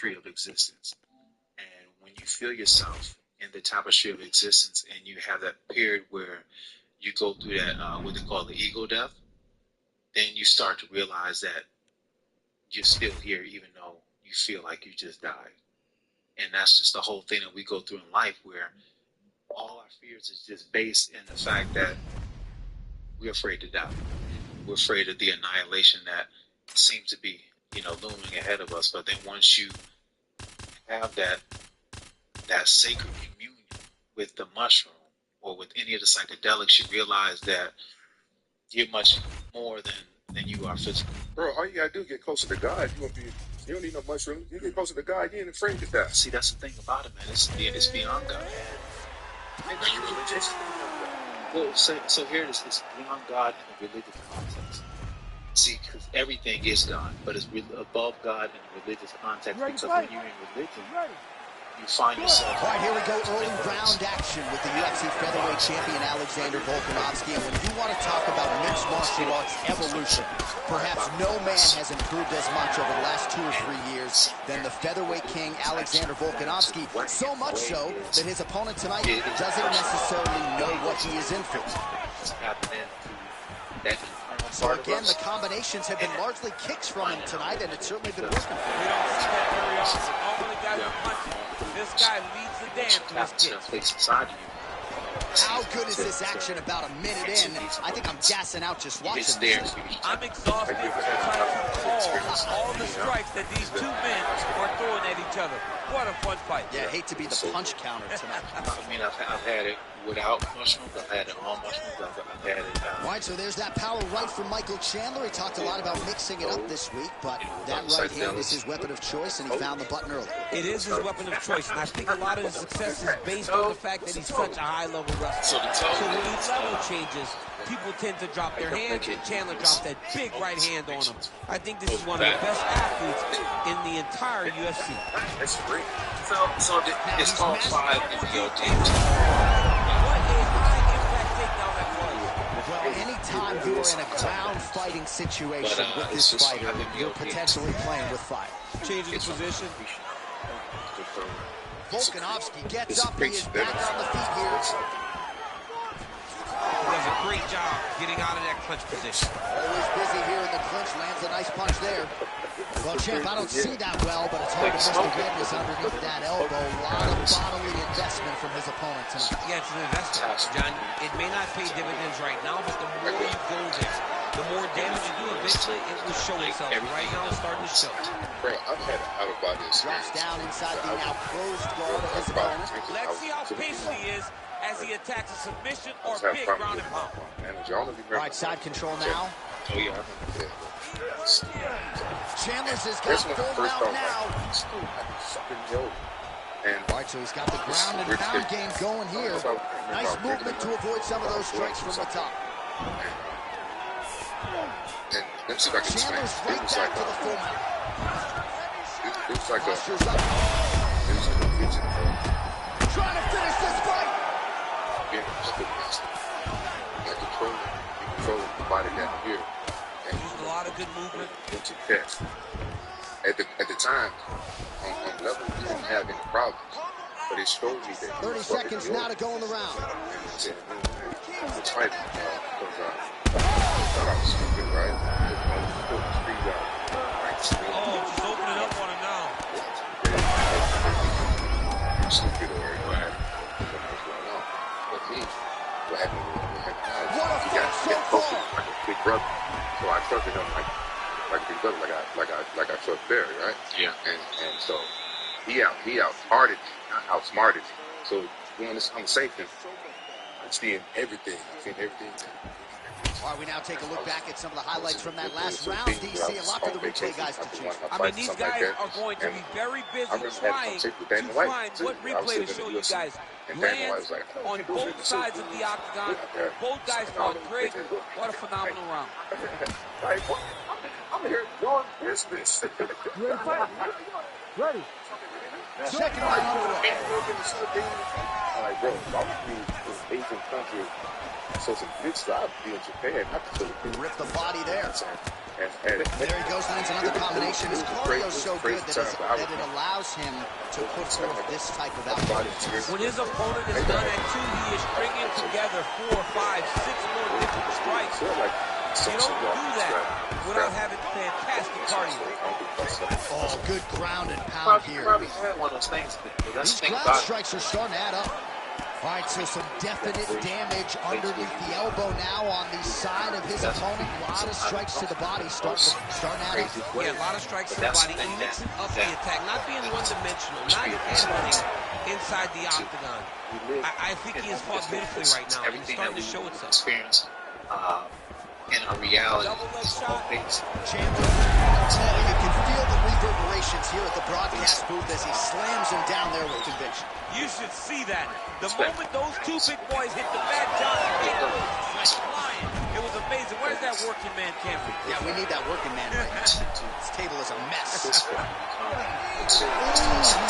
tapestry of existence. And when you feel yourself in the tapestry of existence and you have that period where you go through that, what they call the ego death, then you start to realize that you're still here even though you feel like you just died. And that's just the whole thing that we go through in life, where all our fears is just based in the fact that we're afraid to die. We're afraid of the annihilation that seems to be, looming ahead of us. But then once you have that sacred communion with the mushroom or with any of the psychedelics, you realize that you're much more than you are physically. Bro, all you gotta do is get closer to God. You don't need no mushroom. You get closer to God, you ain't afraid to die. See, that's the thing about it, man. It's beyond God. Are you religious? Well, so here it is. It's beyond God in a religious context. See, because everything is God, but it's above God in a religious context. Because when you're in religion, you find yourself. All right, here we go. Early round action with the UFC featherweight champion Alexander Volkanovski. And when you want to talk about mixed martial arts evolution, perhaps no man has improved as much over the last 2 or 3 years than the featherweight king Alexander Volkanovski. So much so that his opponent tonight doesn't necessarily know what he is in for. So again, the combinations have been largely kicks from him tonight, and it's certainly been working for him. We don't see that very often. Normally guys are punching. This guy leads the dance with his kicks. How good is this action about a minute in? I think I'm gassing out just watching this. I'm exhausted trying to call all the strikes that these two men are throwing at each other. What a fun fight. Yeah, I hate to be the punch counter tonight. I mean, I've had it without mushrooms. I've had it on mushrooms. I've had it. All right, so there's that power right from Michael Chandler. He talked a lot about mixing it up this week, but that right hand is his weapon of choice, and he found the button early. It is his weapon of choice, and I think a lot of his success is based on the fact that he's such a high-level wrestler. So when he level changes, people tend to drop their hands, and Chandler drops that big right hand on him. I think this is one of the best athletes in the entire UFC. That's great. So it's called 5 MPO teams. What a high-impact takedown that was. Well, anytime you are in a ground fighting situation with this fighter, you're potentially playing with fire. Changing position. Volkanovski gets up, he is back on the feet here. He does a great job getting out of that clinch position. Always busy here in the clinch, lands a nice punch there. Well, champ, I don't see that well, but it's hard to miss the redness underneath that elbow. A lot of bodily investment from his opponent tonight. Yeah, it's an investment, John. It may not pay dividends right now, but the more you go there, the more damage you do, eventually it will show itself. Right now it's starting to show. Bro, I've had an out-of-body experience. Drops down inside the now closed guard of his opponent. Let's see how patient he is as he attacks a submission or big ground and pound. All right, side control now. Oh, yeah. Chandler's has got full mount now. All right, so he's got the ground and pound game going here. Nice movement to avoid some of those strikes from the top. And see if I can explain. Chandler's right back to the full mount. It was like Posture's up. Trying to finish this fight. You control the body down here. And Using a lot of good movement. into chest. At the time, on level, we didn't have any problems. But it showed me that 30 seconds now to go in the round. It's fighting because I thought I was stupid, right? Oh, just opening up on him now. Stupid or right? What's going on? But me, what happened now? What a He fight got so closer far. like a big brother. So I trusted him like a big brother, like I trust Barry, right? Yeah. And so he outsmarted me. So during this conversation, I'm seeing everything. All right, we now take a look back at some of the highlights from that last round. DC, a lot for the replay guys to choose. I mean, these guys are going to be very busy trying to find what replay to show you guys. Lands on both sides of the octagon. Both guys fought great. What a phenomenal round. I'm here doing business. Ready. Second round underway. All right, bro. I'm from Asian country. So it's a big slide to be in Japan, not the Philippines. Rip the body there. And there he goes, lands another combination. His cardio is so good that it allows him to put forth this type of output. When his opponent is done at 2, he is stringing together 4, 5, 6 more different strikes. You don't do that without having fantastic cardio. Oh, good ground and pound here. Probably had one of those things. These ground strikes are starting to add up. All right, so some definite damage underneath the elbow now on the side of his opponent. A lot of strikes to the body starting at it. Yeah, a lot of strikes to the body and mixing up the attack, not being one-dimensional, not handling inside the octagon. I think he is fought beautifully right now. He's starting to show itself. Experience in a reality. You can feel the reverberations here at the broadcast booth as he slams him down there with conviction. You should see that. The moment those two big boys hit the back, Johnson hit them like flying. It was amazing. Where's that working man, Cameron? Yeah, we need that working man right now. This table is a mess. He's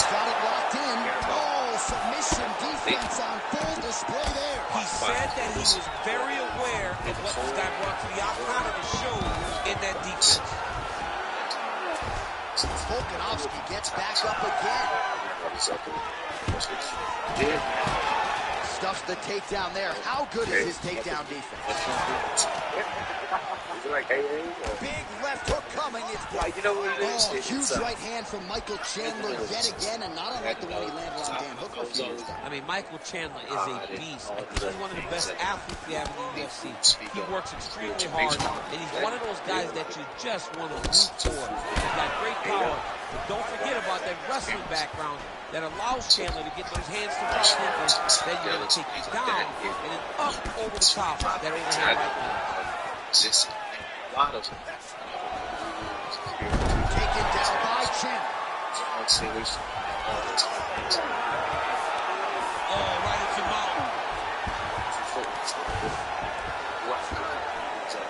got it locked in. Oh, submission defense on full display there. He said that he was very aware of what this guy brought to the octagon and it showed in that defense. Volkanovski gets back up again. Stuffs the takedown there. How good is his takedown defense? Big left hook coming. It's you know what it is? Huge right hand from Michael Chandler yet again, and not unlike the one he landed on Dan Hooker a few years ago. I mean, Michael Chandler is a beast. I think he's one of the best athletes we have in the UFC. He works extremely hard, and he's one of those guys that you just want to root for. He's got great power, but don't forget about that wrestling background that allows Chandler to get those hands to drop him, then you're going to take you down, and then up over the top, that overhand right hand. A lot of them. Taken down by Chandler. Oh, right into mouth.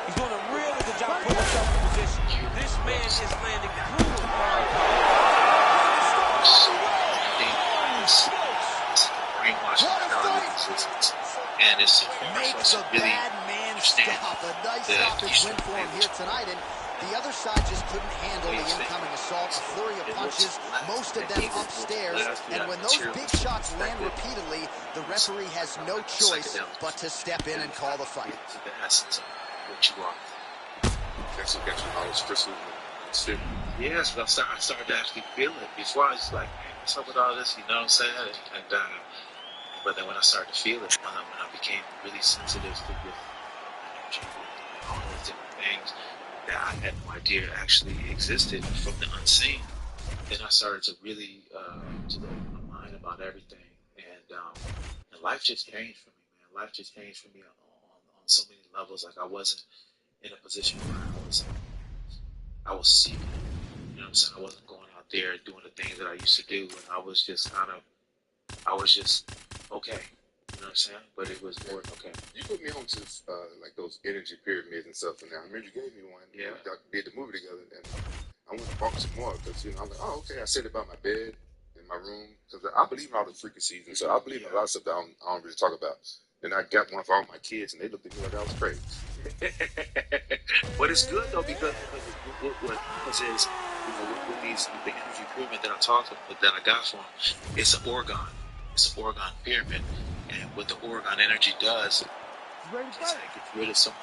He's doing a really good job putting himself in position. This man is landing brutal ground power. And it's makes a really bad man stop. A nice stoppage win for him here tonight, and the other side just couldn't handle the incoming assault. A flurry of punches, most of them upstairs, and when those big shots land repeatedly, the referee has no choice but to step in and call the fight. The essence of what you are. Yes, but I started to actually feel it. Before I was like, hey, what's up with all this? You know what I'm saying? But then when I started to feel it, when I became really sensitive to the energy, all those different things that I had no idea actually existed from the unseen, then I started to really to my mind about everything, and life just changed for me, man. Life just changed for me on so many levels. Like I wasn't in a position where I was seeking. You know what I'm saying? I wasn't going out there doing the things that I used to do, and I was just okay. You know what I'm saying? But it was more okay. You put me on to like those energy pyramids and stuff, and I remember you gave me one. Yeah. We did the movie together, and I went to bought some more because I'm like, oh, okay. I set it by my bed in my room because I believe in all the frequencies, and so I believe in a lot of stuff that I don't really talk about. Then I got one for all my kids, and they looked at me like I was crazy. But it's good though because what is with these the energy pyramid that I got from, it's an organ. It's an organ pyramid, and what the organ energy does is it gets rid of some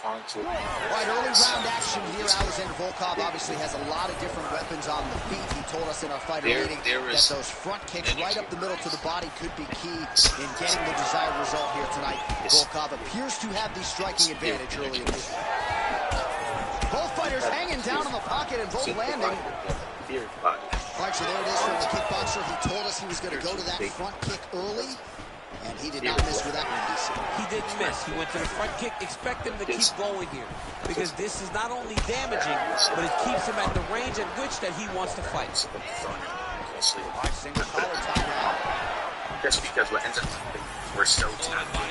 harmful. Right, early round action here. Alexander Volkov obviously has a lot of different weapons on the feet. He told us in our fighter meeting that those front kicks right up the middle to the body could be key in getting the desired result here tonight. Volkov appears to have the striking advantage early in this. Both fighters hanging down in the pocket and both landing. All right, so there it is from the kickboxer. He told us he was going to go to that front kick early, and he did not miss with that one, DC. He didn't miss. He went to the front kick. Expect him to keep going here because this is not only damaging, but it keeps him at the range at which that he wants to fight. All right, single collar tie now. That's because what ends up happening, we're so tapped in.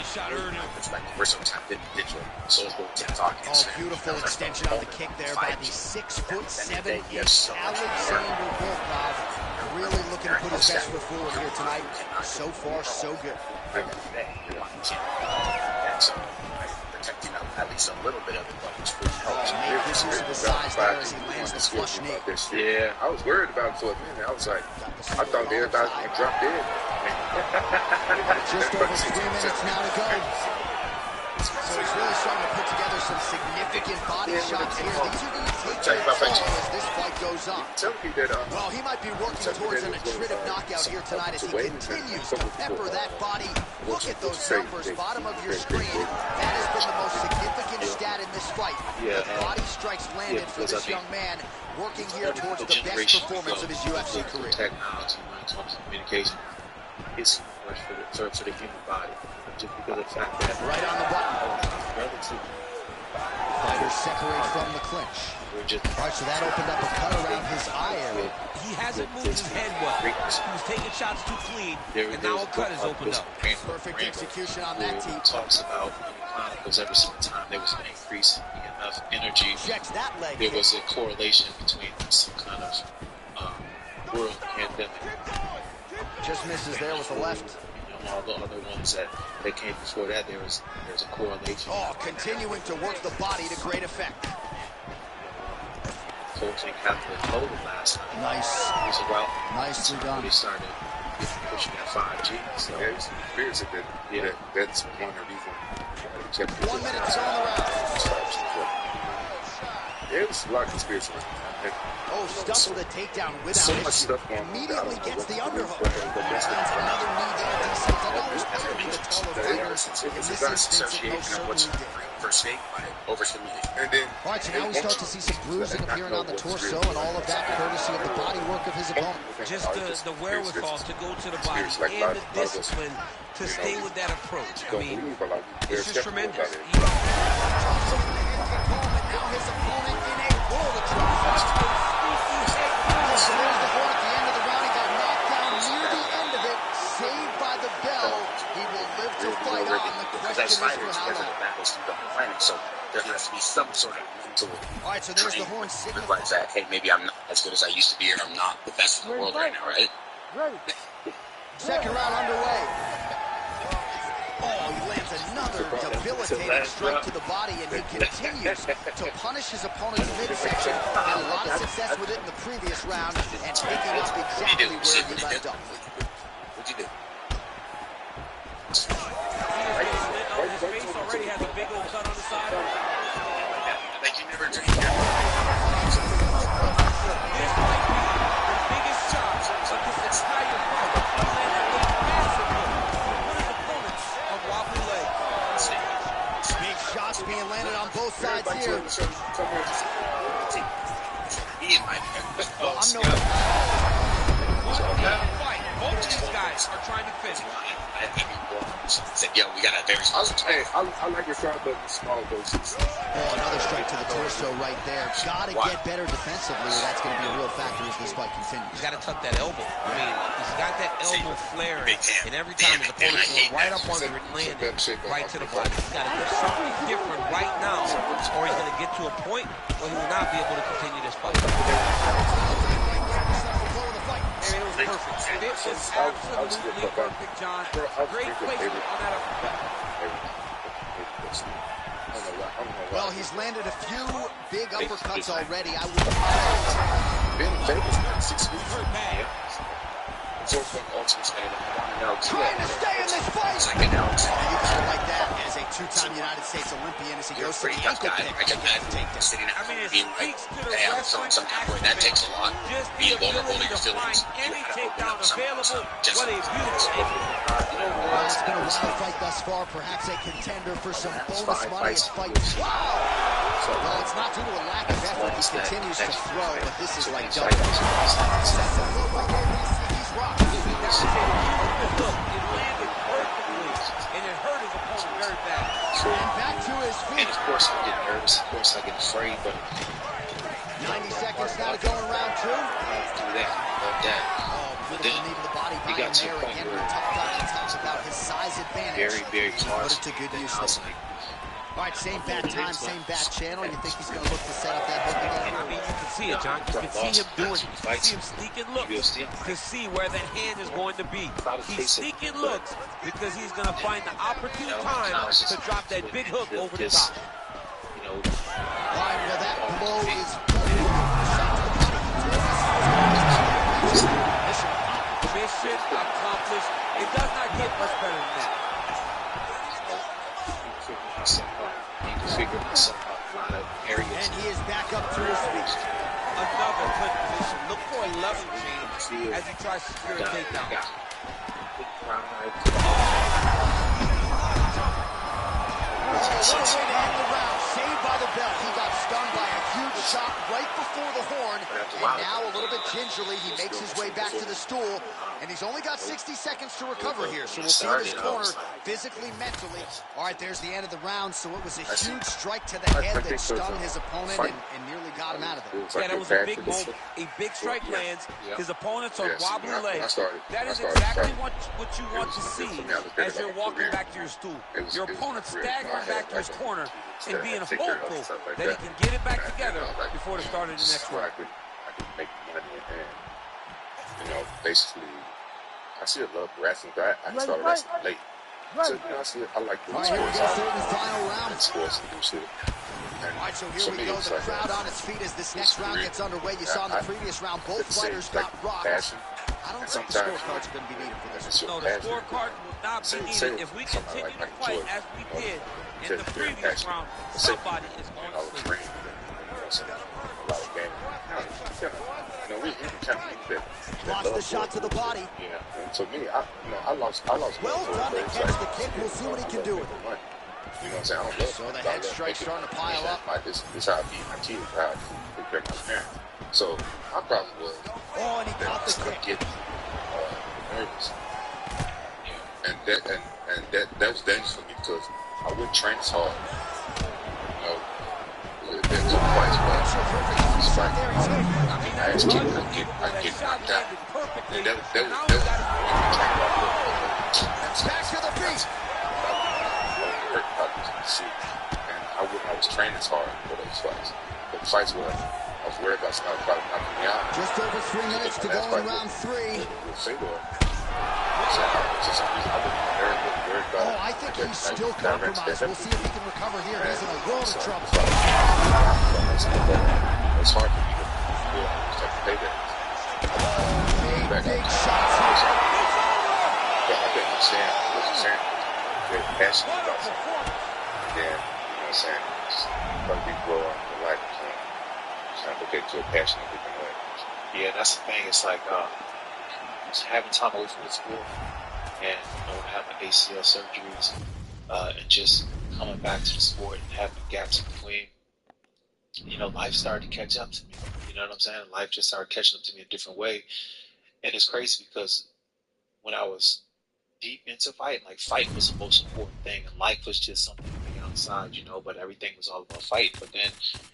It's like we're so tapped in digital. So it's going to talk. Oh, beautiful extension on the kick there by the 6'7" Alexander Volkov. Really looking to put his best foot forward here tonight. So far, so good. so protecting at least a little bit of it, but it's really helps. Made good use of the size there as he lands the flush knee. Yeah, I was worried about it for a minute. I was like, I thought everybody was gonna drop dead. Just over 3 minutes now to go. So he's really starting to put together some significant body shots here. These are going to take their toll as this fight goes on. Well, he might be working towards an attritive knockout here tonight as he continues to pepper that body. Look at those numbers, bottom of your screen. That has been the most significant stat in this fight. Body strikes landed for this young man, working here towards the best performance of his UFC career. Technology, when it comes to communication, it's much for the human body. Just because of the fact that right on the button. Relative. Fighters separate from the clinch. All right, so that opened up a cut around his eye area. He hasn't moved his head well. He was taking shots too clean, and now a cut is opened up. Perfect execution on that team. Talks about in the chronicles every single time there was an increase in enough energy. Checks that leg. There was a correlation between some kind of world pandemic. Just misses there with the left. All the other ones that came before that, there's a correlation. Oh, continuing to work the body to great effect. Coaching Catholic total last night. Nice. It was about nicely done. They started pushing that 5G. So yeah, it's experience that. Yeah, that's one of these. 1 minute to go on the round. Yeah, it was a lot of conspiracy. Oh, stuff with a takedown without issue. Immediately gets the underhook. Lands another knee there. DC always paired with a taller fighter. In this instance, it most certainly did. First aid by overstimulating. And then, all right, so now we start to see some bruising appearing on the torso, and all of that courtesy of the body work of his opponent. Just the wherewithal to go to the body and the discipline to stay with that approach. I mean, it's just tremendous. Now his opponent in a world of trouble. There's the horn at the end of the round. He got knocked down near the end of it. Saved by the bell. He will live to fight on. The question is for how long. So there has to be some sort of mental. All right, so there's the horn signal. Realize that, hey, maybe I'm not as good as I used to be, or I'm not the best in the world right now, right? Second round underway. Oh, he lands another debilitating strike to the body, and he continues to punish his opponent's midsection. Had a lot of success with it in the previous round, and picking up exactly where he left off. What'd you do? His face already has a big old cut on the side. Like you never dreamed. This might be the biggest shot of this entire fight. He landed a massive one. One of his opponents on wobbly legs. Big shots being landed on both sides here. I'm no fight. Both of these guys are trying to finish. Said, yo, we got a very small. I like your shot, but small doses. Oh, another strike to the torso right there. Gotta get better defensively, or that's going to be a real factor as this fight continues. He's got to tuck that elbow. I mean, he's got that elbow flare, and every time his opponent's going right up under it, landing right to the body. He's got to do something different right now, or he's going to get to a point where he will not be able to continue this fight. It was perfect. It was absolutely perfect, John. Great placement on that uppercut. Well, he's landed a few big uppercuts already. I would been famous for 6 weeks. trying to stay in this fight. You gotta like that as a two-time United States Olympian as he goes to the ankle pick. I mean, it speaks to the wrestling aspect. That takes a lot. Just Being the vulnerable to ability your to find feelings. any takedown available. What a beautiful Well, it's been a wild fight thus far. Perhaps a contender for some bonus money at fight. Wow! Well, it's not due to a lack of effort. He continues to throw, but this is like double. He's rocked. Look, it landed perfectly, and it hurt his opponent very bad. And back to his feet. And of course I get nervous, of course I get afraid, but 90 seconds now to go in round two. do that, love that. But then knee to the body by him there again. We talked about his size advantage. Very, very Put hard. it to good use. I was like, All right, same bad time, same bad channel. You think he's going to look to set up that hook again? I mean, you can see it, John. You can see him doing it. You can see him sneaking looks to see where that hand is going to be. He's sneaking looks because he's going to find the opportune time to drop that big hook over the top. All right, well, that blow is mission accomplished. It does not get much better than that. Need to figure myself out a lot of areas. And he is back up to his feet. Another good position. Look for a level change as he tries to secure a takedown. What a way to end the round. Saved by the bell. He got stung by a huge shot right before the horn. And now, a little bit gingerly, he makes his way back to the stool. And he's only got 60 seconds to recover here. So we'll see this corner physically, mentally. All right, there's the end of the round. So it was a huge strike to the head that stung his opponent and nearly got him out of there. Yeah, that was a big moment. A big strike lands. His opponent's on wobbly legs. That is exactly what you want to see as you're walking back to your stool. Your opponent's staggering back to his corner and being hopeful that he can get it back together before the start of the next round. I could make money and, you know, basically, I still love wrestling, but I started wrestling late. So, you know, I like doing sports. Final round. Sports and do shit. All right, so here we go. The crowd on its feet as this next round gets underway. You saw in the previous round, both fighters got rocked. I don't think the scorecards are going to be needed for this. No, the scorecard will not be needed. If we continue to fight as we did in the previous round, somebody is going to sleep. Lost the shot to the body. Yeah, and to me, I lost. Well done to catch the kick. We'll see what he can do with it. You know what I'm saying? I don't love So the head strike starting to pile up. This how I feed my kids, how I take care of my parents. So my problem was and he caught the kick. Get nervous, and that was dangerous for me because I wouldn't train as hard. You know, there's some fights where I asked kids, I get knocked out, and that was back to the feet. And I was training as hard for those fights. But the fights were, I was worried about somebody probably knocking me out. Just over 3 minutes to go in round 3. I think he's still compromised. We'll see if he can recover here. He's in a world of trouble. It's hard for me to pay that. Big shots here. I think I'm saying what you're saying. Very passionate about something. And then, you know what I'm saying, some people grow up in life trying to get to a passion in a different way. Yeah, that's the thing. It's like just having time away from the sport and having ACL surgeries and just coming back to the sport and having gaps in between. Life started to catch up to me. You know what I'm saying? Life just started catching up to me a different way. And it's crazy because when I was deep into fighting, like fight was the most important thing, and life was just something on the outside, but everything was all about fight. But then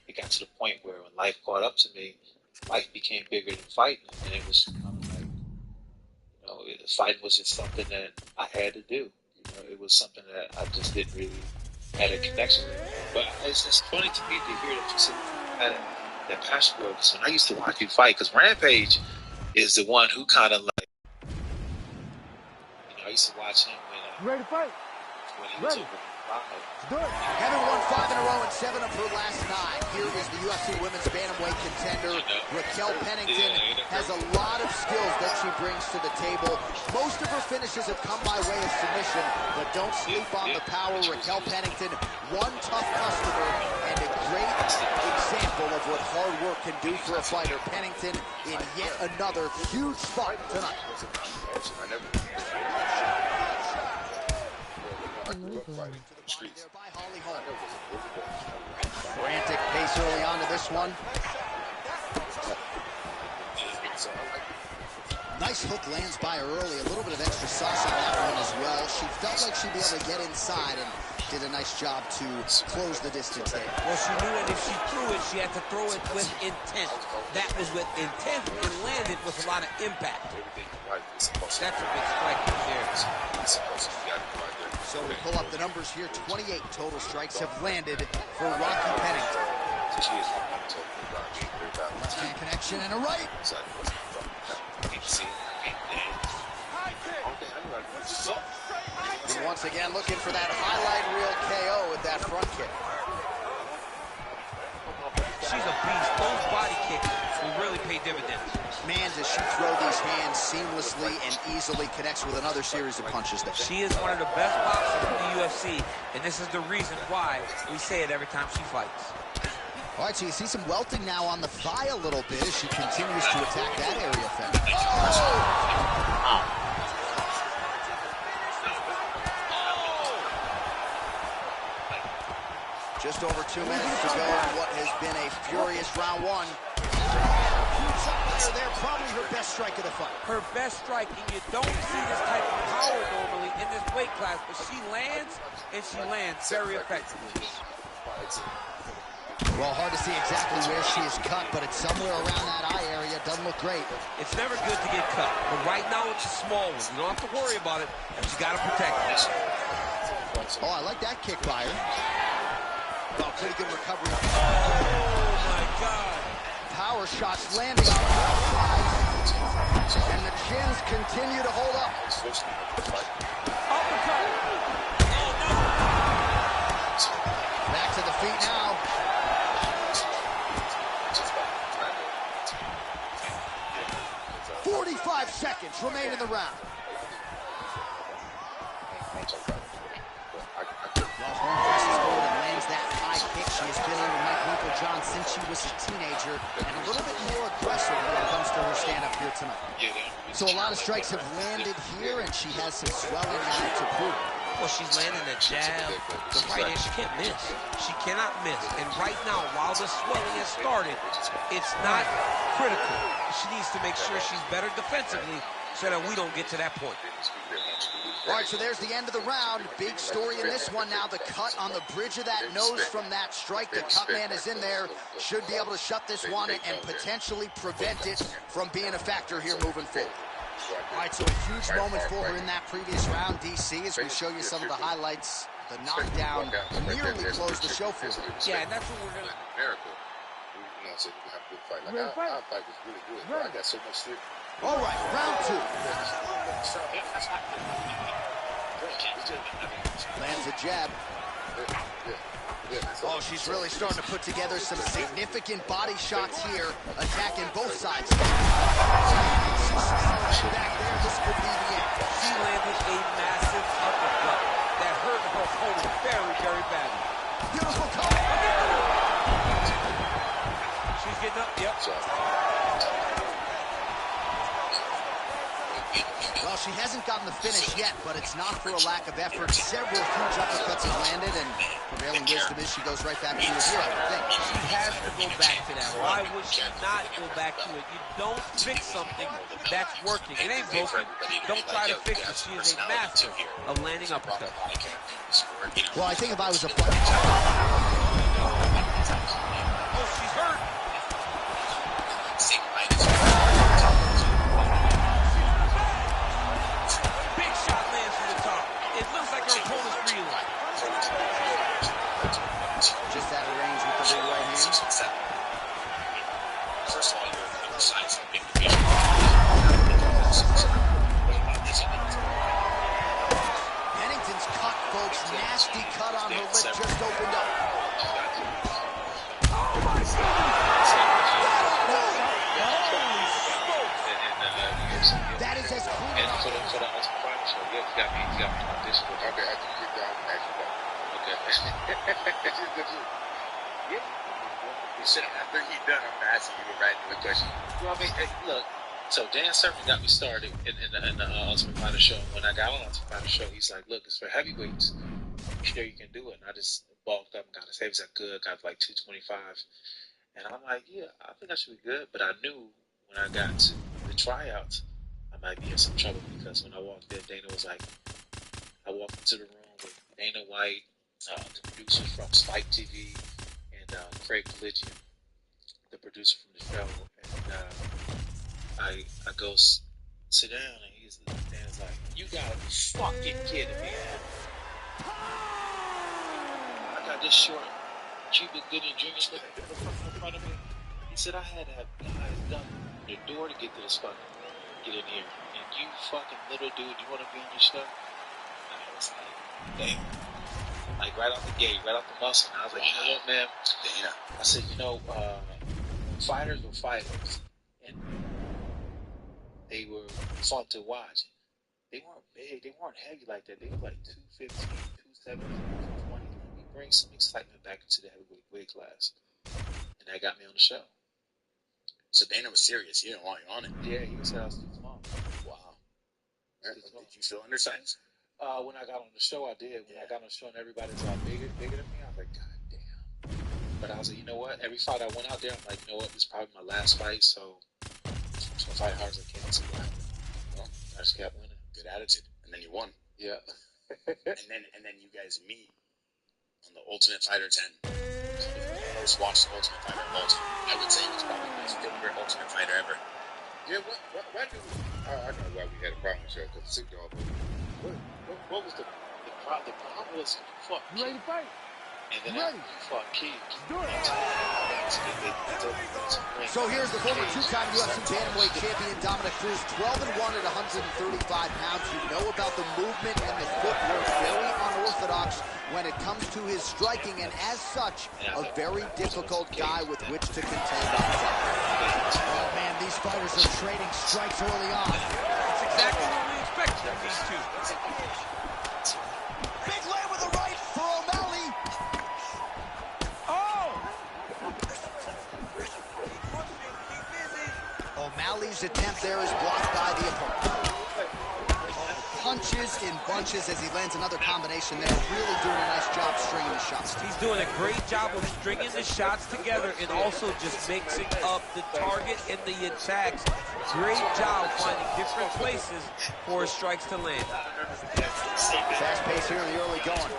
it got to the point where when life caught up to me, life became bigger than fighting, and it was kind of like, fighting was just something that I had to do. It was something that I just didn't really had a connection with. But it's funny to me to hear that you said had that passion for it. Because when I used to watch you fight, because Rampage is the one who kind of like, I used to watch him when Ready to fight? When he was over Having won 5 in a row and 7 of her last 9, here is the UFC Women's Bantamweight contender. Raquel Pennington has a lot of skills that she brings to the table. Most of her finishes have come by way of submission, but don't sleep on the power. Raquel Pennington, one tough customer and a great example of what hard work can do for a fighter. Pennington in yet another huge spot tonight. Frantic pace early on to this one. Nice hook lands by her early. A little bit of extra sauce on that one as well. She felt like she'd be able to get inside, and did a nice job to close the distance there. Well, she knew that if she threw it, she had to throw it with intent. That was with intent and landed with a lot of impact. That's a big strike right there. So we pull up the numbers here. 28 total strikes have landed for Rocky Pennington. Left hand connection and a right. And once again, looking for that highlight reel KO with that front kick. She's a beast. Those body kicks will really pay dividends. Man, does she throw these hands seamlessly and easily, connects with another series of punches there. She is one of the best boxers in the UFC, and this is the reason why we say it every time she fights. All right, so you see some welting now on the thigh a little bit as she continues to attack that area of fence. Just over 2 minutes to go in what has been a furious round one. Huge up there, probably her best strike of the fight. Her best strike, and you don't see this type of power normally in this weight class, but she lands, and she lands very effectively. Well, hard to see exactly where she is cut, but it's somewhere around that eye area. Doesn't look great. It's never good to get cut, but right now it's a small one. You don't have to worry about it, but you got to protect it. Oh, I like that kick by her. Oh, pretty good recovery. Oh, my God. Power shots landing on her. And the chins continue to hold up. Uppercut. Oh, no. Back to the feet now. 45 seconds remain in the round. Well, home presses forward and lands that high kick. She has been under Mike Winklejohn since she was a teenager, and a little bit more aggressive when it comes to her stand-up here tonight. So a lot of strikes have landed here, and she has some swelling now to prove it. Well, she's landing a jab, the right hand. She can't miss. She cannot miss. And right now, while the swelling has started, it's not critical. She needs to make sure she's better defensively so that we don't get to that point. All right, so there's the end of the round. Big story in this one now. The cut on the bridge of that nose from that strike. The cut man is in there. Should be able to shut this one and potentially prevent it from being a factor here moving forward. All right, so a huge moment for her in that previous round, DC, as we show you some of the highlights. The knockdown nearly closed the show for her. Yeah, and that's what we're going to... Miracle. You know, so we can have a good fight. Like, our fight was really good. Bro. I got so much shit. All right, round two. Lands a jab. Oh, she's really starting to put together some significant body shots here, attacking both sides. Back there, this could be the end. She landed a massive uppercut that hurt her opponent very, very badly. Beautiful cover. She's getting up, yep. Well, she hasn't gotten the finish yet, but it's not for a lack of effort. Several huge uppercuts have landed, and prevailing wisdom is she goes right back to it here, I would think. She has to go back to that. Why would she not go back to it? You don't fix something that's working. It ain't broken. Don't try to fix it. She is a master of landing uppercuts. Well, I think if I was a fighter... Oh, she's hurt. Big shot lands from the top. It looks like her opponent's reeling. Just out of range with the big right hand. First of all, you're size of big Pennington's cut, folks. Nasty cut on her lip just opened up. That is as cool. And for the Ultimate Fighter show, yeah, you got me on this one. Okay, I can get down and ask you that. Okay. Yeah. You said after he's done, I'm asking you a random question. Well, I mean, hey, look. So Dan certainly got me started in the Ultimate Fighter show. When I got on Ultimate Fighter show, he's like, "Look, it's for heavyweights. I'm sure you can do it." And I just bulked up and got as heavy as I could. Got like 225, and I'm like, "Yeah, I think I should be good." But I knew when I got to the tryouts, I might be in some trouble because when I walked there, Dana was like, I walked into the room with Dana White, the producers from Spike TV and Craig Colligian, the producer from the show, and I go sit down, and Dan's like, "You gotta be fucking kidding me, man! I got this short, Cuban Gooding Jr. in front of me." He said, "I had to have guys done the door to get to this fucking get in here, and you fucking little dude, you want to be on this show?" And I was like, "Damn!" Like right out the gate, right out the muscle. And I was like, "You know what, man?" I said, fighters were fighters, and they were fun to watch. They weren't big, they weren't heavy like that. They were like 215, 270, 220. Let me bring some excitement back into the heavyweight weight class. And that got me on the show. So Dana was serious. He didn't want you on it. Yeah, he said I was too small. Wow. Did you feel undersized? When I got on the show, I did. When I got on the show and everybody was like bigger than me, I was like, God damn. But I was like, you know what? Every fight I went out there, I'm like, you know what? This is probably my last fight, so I'm just gonna fight hard as I can and see what happens. Well, I just kept winning. Good attitude. And then you won. Yeah. and then you guys meet on the Ultimate Fighter 10. I just watched the Ultimate Fighter Ultimate. I would say it was probably my favorite Ultimate Fighter ever. Yeah, why do I know why we had a problem with you, because sick dog. What was the problem was fuck. You ready to fight? And then after you fought Key. Do it. So here's the former two-time UFC bantamweight champion Dominick Cruz, 12-1 at 135 pounds. You know about the movement and the footwork, very unorthodox when it comes to his striking, and as such, a very difficult guy with which to contend on top. Oh man, these fighters are trading strikes early on. That's exactly what we expected from these two. Big leg with a right for O'Malley. O'Malley's attempt there is blocked by the opponent. Punches in bunches as he lands another combination there. Really doing a nice job stringing the shots. He's doing a great job of stringing the shots together and also just mixing up the target and the attacks. Great job finding different places for his strikes to land. Fast pace here in the early going.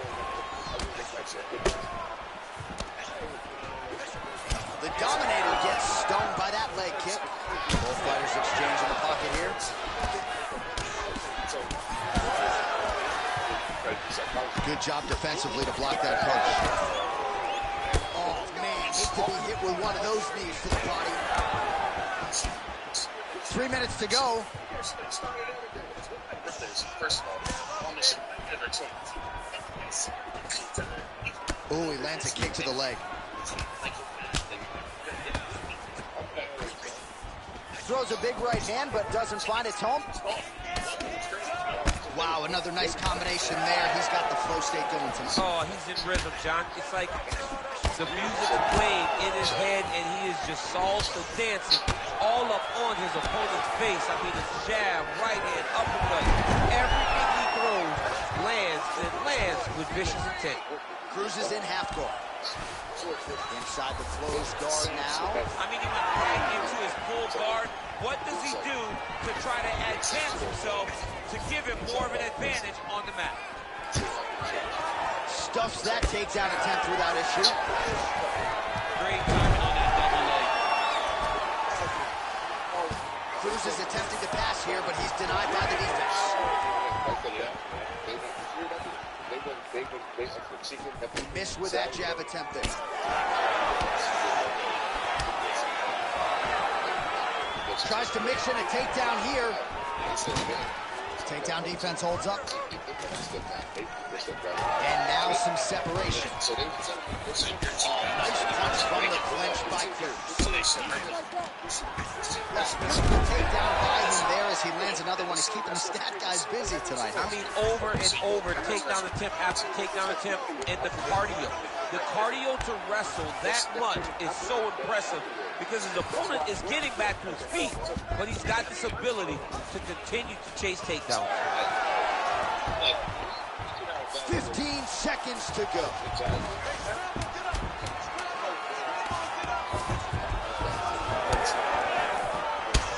The Dominator gets stung by that leg kick. Both fighters exchange in the pocket here. Good job defensively to block that punch. Oh, man, hate to be hit with one of those knees to the body. 3 minutes to go. Oh, he lands a kick to the leg. Throws a big right hand, but doesn't find its home. Wow, another nice combination there. He's got the flow state going tonight. Oh, he's in rhythm, John. It's like the music's playing in his head, and he is just salsa dancing all up on his opponent's face. I mean, it's jab, right hand, uppercut. Everything he throws lands and lands with vicious intent. Cruz is in half guard. Inside the closed guard now. I mean, he went right into his full guard. What does he do to try to advance himself to give him more of an advantage on the mat? Stuffs that takedown attempt without issue. Great timing on that double leg. Cruz is attempting to pass here, but he's denied by the defense. Missed with that jab attempt there. Tries to mix in a takedown here. Takedown defense holds up. And now some separation. Nice punch from the clinch by Cruz. Takedown by him there as he lands another one. He's keeping the stat guys busy tonight. I mean, over and over, takedown attempt after takedown attempt, and the cardio. The cardio to wrestle that much is so impressive because his opponent is getting back to his feet, but he's got this ability to continue to chase takedowns. 15 seconds to go.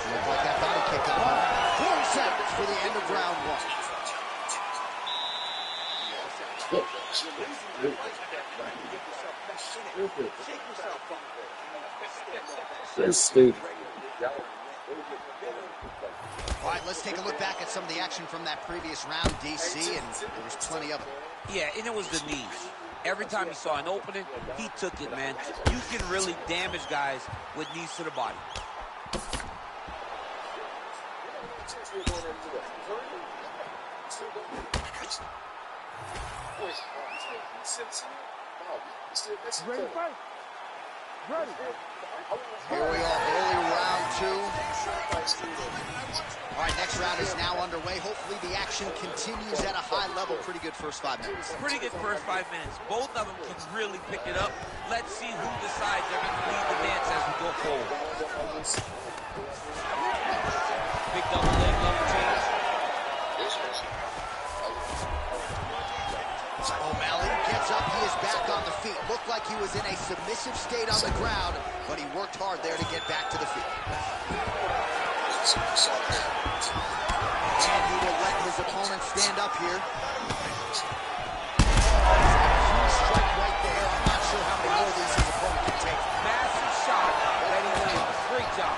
Looked like that body kick got him. 4 seconds for the end of round one. That's stupid. All right, let's take a look back at some of the action from that previous round, DC, and there was plenty of it. Yeah, and it was the knees. Every time he saw an opening, he took it, man. You can really damage guys with knees to the body. Ready, fight. Ready. Here we are, early round 2. All right, next round is now underway. Hopefully the action continues at a high level. Pretty good first 5 minutes. Pretty good first 5 minutes. Both of them can really pick it up. Let's see who decides they're going to lead the dance as we go forward. Big double leg, double change. O'Malley gets up. He is back on the feet. Looked like he was in a submissive state on the ground, but he worked hard there to get back to the feet. And he will let his opponent stand up here. Huge strike right there. I'm not sure how many more of these his opponent can take. Massive shot that he lands. Great job.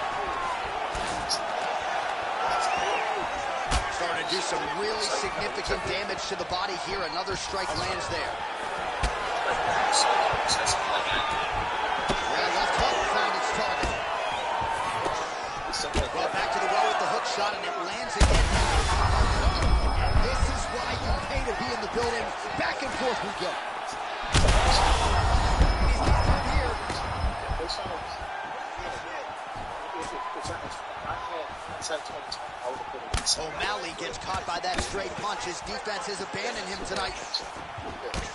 Starting to do some really significant damage to the body here. Another strike lands there. Yeah, left hook found its target. Well, back to the well with the hook shot, and it lands again. And this is why you pay to be in the building. Back and forth we go. He's not hurt here. O'Malley gets caught by that straight punch. His defense has abandoned him tonight.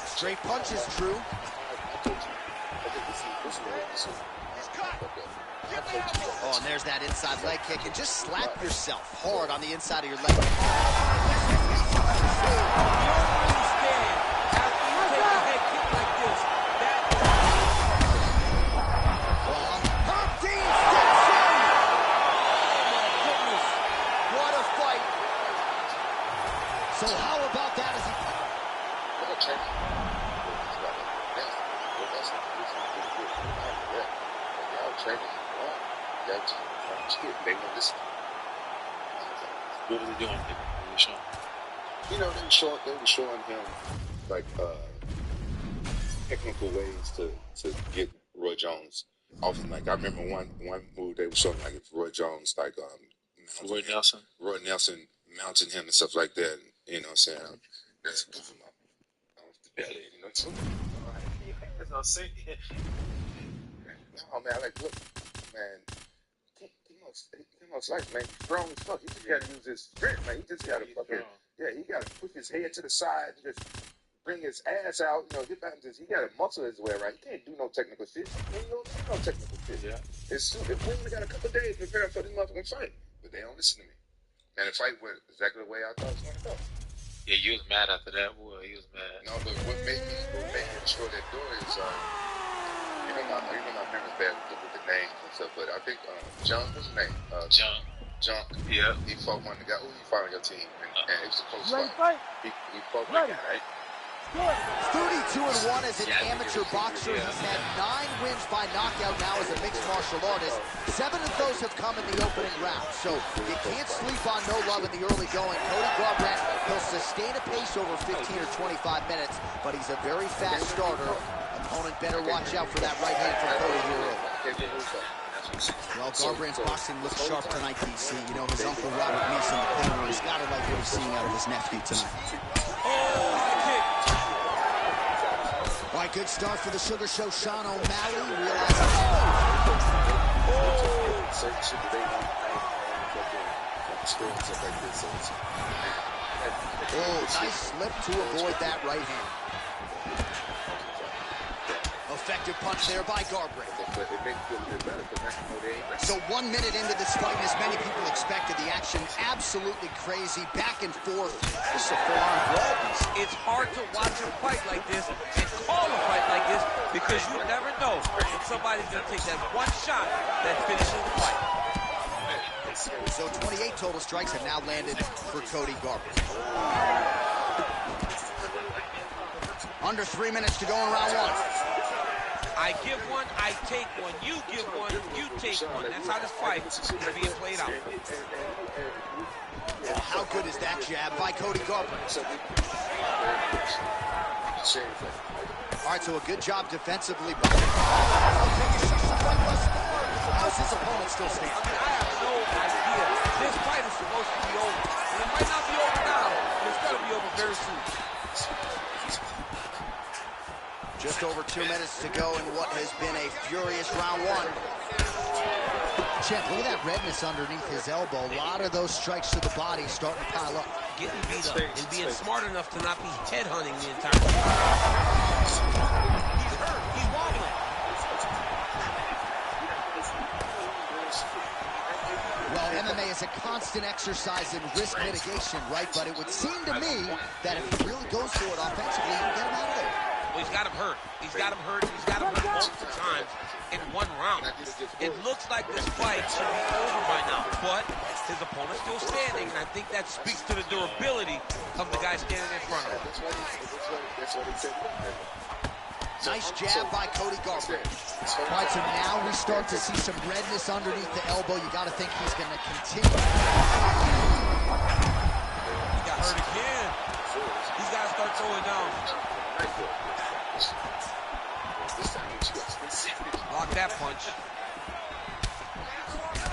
Straight punch is true. Oh, and there's that inside leg kick. And just slap yourself hard on the inside of your leg. So how about that as he... What was he doing? You know, they were showing him like technical ways to get Roy Jones off him. Like I remember one move they were showing, like if Roy Jones Roy Nelson mounting him and stuff like that. You know what I'm saying? That's off the belly, you know. That's what I'm saying. No, man, like, look, man, he must like, man, he's strong as fuck. He just got to use his strength, man. He just got to fucking, he got to push his head to the side and just bring his ass out, you know, get back into this. He got to muscle his way around. He can't do no technical shit. He don't do no technical shit. Yeah. We only got a couple of days preparing for this motherfucking fight, but they don't listen to me. And the fight went exactly the way I thought it was going to go. Yeah, you was mad after that. Boy, he was mad. No, but what made me destroy that door is, you know my memory's bad with the names and stuff, but I think John, what's his name? John. Yeah. He fought one of the guys. Who he fought on your team? And it was a close fight. He fought that guy, right? 32-1 as an amateur boxer. He's had 9 wins by knockout now as a mixed martial artist. 7 of those have come in the opening round. So you can't sleep on no love in the early going. Cody Garbrandt, he'll sustain a pace over 15 or 25 minutes, but he's a very fast starter. Opponent better watch out for that right hand from Cody here. Well, Garbrandt's boxing looks sharp tonight, DC. You know, his uncle Robert Meese in the corner. He's got to like what he's seeing out of his nephew tonight. All right, good start for the Sugar Show. Sean O'Malley realizes... Oh, nice slip to avoid that right hand. Effective punch there by Garbrandt. So 1 minute into this fight, and as many people expected, the action absolutely crazy, back and forth. This is a full-on brawl. It's hard to watch a fight like this and call a fight like this because you never know when somebody's going to take that one shot that finishes the fight. So 28 total strikes have now landed for Cody Garbrandt. Under 3 minutes to go in round one. I give one, I take one. You give one, you take one. That's how this fight is being played out. Oh, how good is that jab by Cody Garbrandt? All right, so a good job defensively. How's his opponent still standing? I mean, I have no idea. This fight is supposed to be over. And it might not be over now, but it's going to be over very soon. Just over 2 minutes to go in what has been a furious round one. Champ, look at that redness underneath his elbow. A lot of those strikes to the body starting to pile up. Getting beat up and being smart enough to not be headhunting the entire time. He's hurt. He's wobbling. Well, MMA is a constant exercise in risk mitigation, right? But it would seem to me that if he really goes for it offensively, you can get him out of there. Well, he's got him hurt. He's got him hurt. He's got him hurt multiple times in one round. It looks like this fight should be over by now, but his opponent's still standing, and I think that speaks to the durability of the guy standing in front of him. Nice jab by Cody Garbrandt. All right, so now we start to see some redness underneath the elbow. You got to think he's going to continue. He got hurt again. He's got to start throwing down. Block that punch.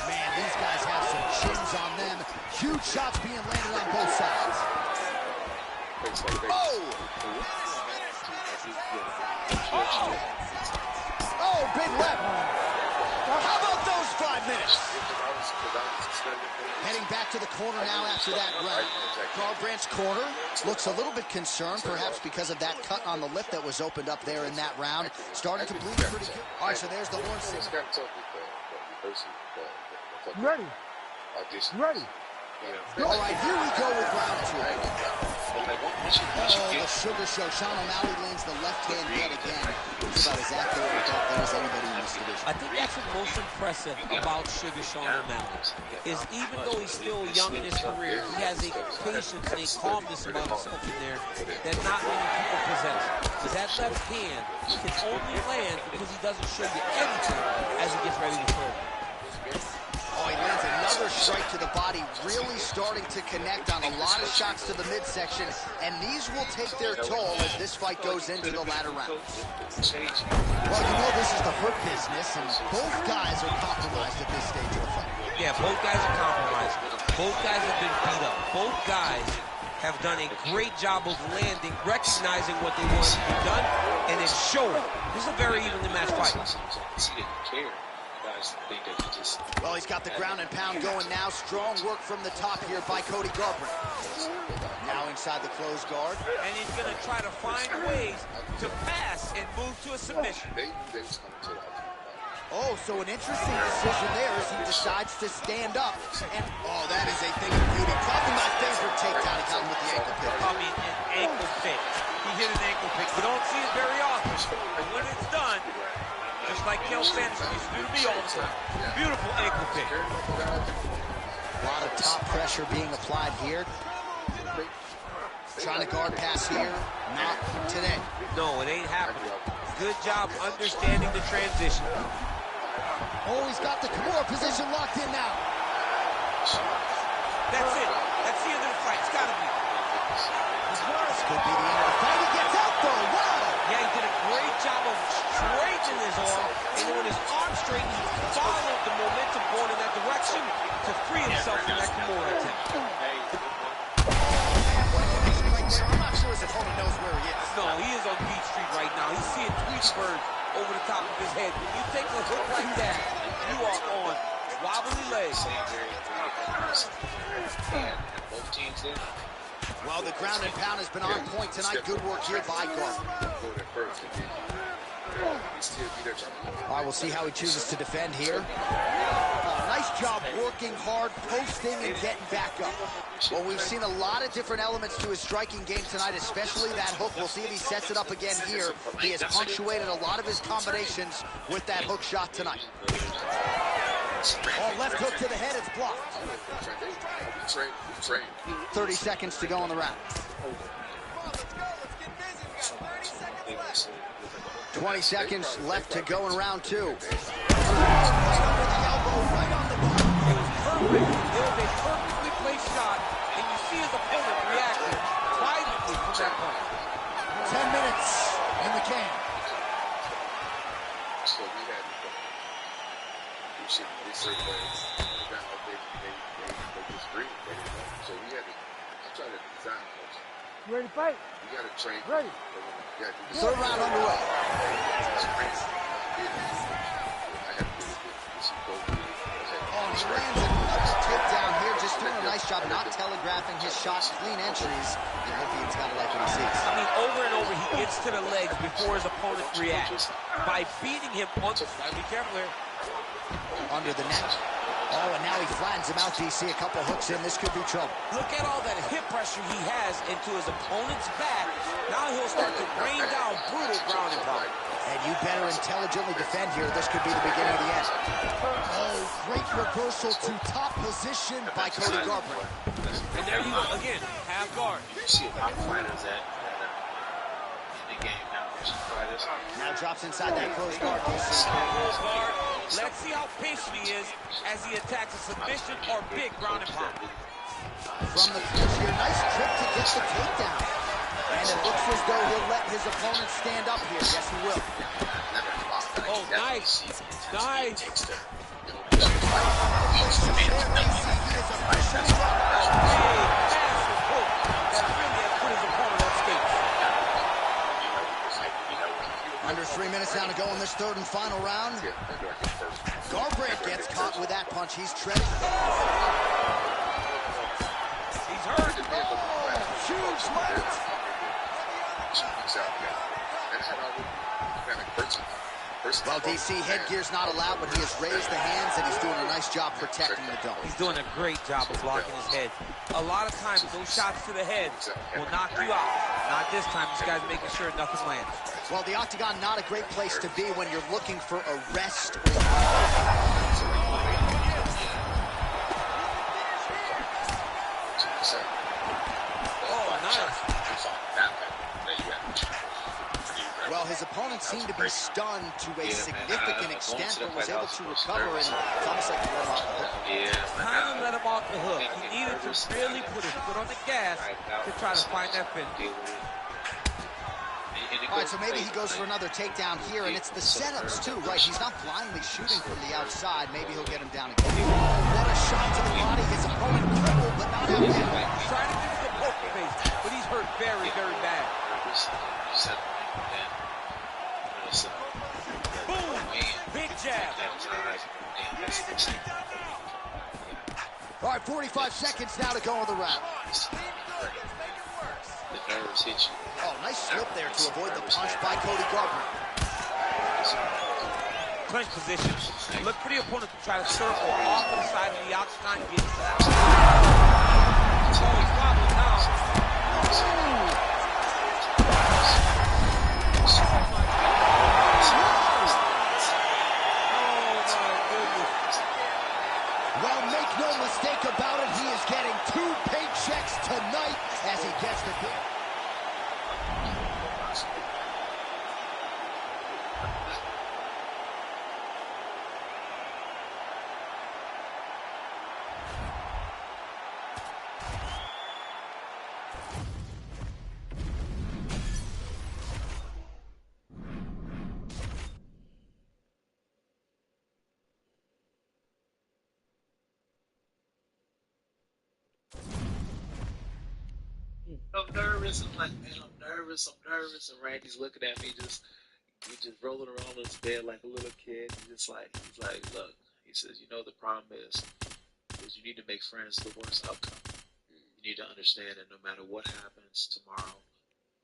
Man, these guys have some chins on them. Huge shots being landed on both sides. Oh! Oh, big left. How about those 5 minutes? Heading back to the corner now after that round. Garbrandt's corner looks a little bit concerned, perhaps because of that cut on the lip that was opened up there in that round. Starting to bleed pretty good. All right, so there's the horn signal. Ready. Ready. All right, here we go with round two. Oh, the sugar show. Sean O'Malley lands the left hand yet again. He's about as accurate with that thing as anybody in this division. I think that's what's most impressive about Sugar Sean O'Malley, is even though he's still young in his career, he has a patience and a calmness about himself in there that not many people possess. But that left hand can only land because he doesn't show you anything as he gets ready to throw. Oh, he lands another strike to the body, really starting to connect on a lot of shots to the midsection, and these will take their toll as this fight goes into the latter rounds. Well, you know this is the hurt business, and both guys are compromised at this stage of the fight. Yeah, both guys are compromised. Both guys have been beat up. Both guys have done a great job of landing, recognizing what they want to be done, and it's showing. This is a very evenly matched fight. Well, he's got the ground and pound going now. Strong work from the top here by Cody Garbrandt. Now inside the closed guard. And he's going to try to find ways to pass and move to a submission. Oh, so an interesting decision there as he decides to stand up. And, oh, that is a thing of beauty. Probably my favorite takedown. He got him with the ankle pick. I mean, an ankle pick. He hit an ankle pick. We don't see it very often. But when it's done, just like Kel Sanderson used to do to me all the time. Beautiful ankle pick. A lot of top pressure being applied here. Trying to guard pass here. Not today. No, it ain't happening. Good job understanding the transition. Oh, he's got the Kimura position locked in now. That's it. That's the end of the fight. It's got to be. This could be the end of the fight. He gets out though. Wow. Yeah, he did a great job of straightening his arm, and when his arm straightened, he followed the momentum going in that direction to free himself from that Kimura attempt. I'm not sure his opponent knows where he is. No, he is on Beach Street right now. He's seeing Tweetsburg over the top of his head. When you take a hook like that, you are on wobbly legs. Both teams there. Well, the ground and pound has been on point tonight. Good work here by Garbrandt. All right, we'll see how he chooses to defend here. Nice job working hard, posting, and getting back up. Well, we've seen a lot of different elements to his striking game tonight, especially that hook. We'll see if he sets it up again here. He has punctuated a lot of his combinations with that hook shot tonight. Oh, left hook to the head, it's blocked. 30 seconds to go in the round. 20 seconds left to go in round 2. Right under the elbow, right on the ball. It was perfect. It was a perfectly placed shot, and you see his opponent reacting violently from that point. 10 minutes in the can. So we had they said they just green. So we had to. I tried to design those. You ready to fight? You got to train. Ready. Third round underway. Oh, he lands another takedown here, just doing a nice job not telegraphing his shots, clean entries. The Olympian's got to like what he sees. I mean, over and over, he gets to the legs before his opponent reacts. By beating him on the side, be careful here. Under the net. Oh, and now he flattens him out, DC. A couple hooks in. This could be trouble. Look at all that hip pressure he has into his opponent's back. Now he'll start to rain down brutal ground and pound. And you better intelligently defend here. This could be the beginning of the end. Oh, great reversal to top position by Cody Garbrandt. And there you go again, half guard. You see a lot of fighters that in the game now. Fighters. Now drops inside that closed guard. Close guard. Let's see how patient he is as he attacks a submission or big ground and pound. From the clinch here, nice trip to get the takedown. And it looks as though he'll let his opponent stand up here. Yes, he will. Oh, nice. Nice. Under 3 minutes now to go in this third and final round. Garbrandt gets caught with that punch. He's treading. He's hurt. Oh, huge left. Well, DC, headgear's not allowed, but he has raised the hands, and he's doing a nice job protecting the dome. He's doing a great job of blocking his head. A lot of times, those shots to the head will knock you out. Not this time. This guy's making sure nothing lands. Well, the octagon, not a great place to be when you're looking for a rest. Oh, nice. Well, his opponent seemed to be stunned to a significant extent, but was able to recover, and it's almost like he let him off the hook. Kind of let him off the hook. He needed to really put his foot on the gas to try to find that finish. All right, so maybe he goes for another takedown here, and it's the setups, too, right? He's not blindly shooting from the outside. Maybe he'll get him down again. What a shot to the body. His opponent crippled, but not out yet. He's trying to give us a poker face, but he's hurt very, very bad. Boom! Big jab. All right, 45 seconds now to go in the round. The nerves hit you. Oh, nice slip there to avoid the punch by Cody Garbrandt. Clinch position. Look for the opponent to try to circle off to the side of the octagon. Get it out. Oh, he's wobbling now. Well, make no mistake about it, he is getting 2 paychecks tonight as he gets the big. I'm nervous. I'm like, man, I'm nervous. And Randy's looking at me, we just rolling around in his bed like a little kid. He's like, look. He says, you know, the problem is you need to make friends the worst outcome. You need to understand that no matter what happens tomorrow,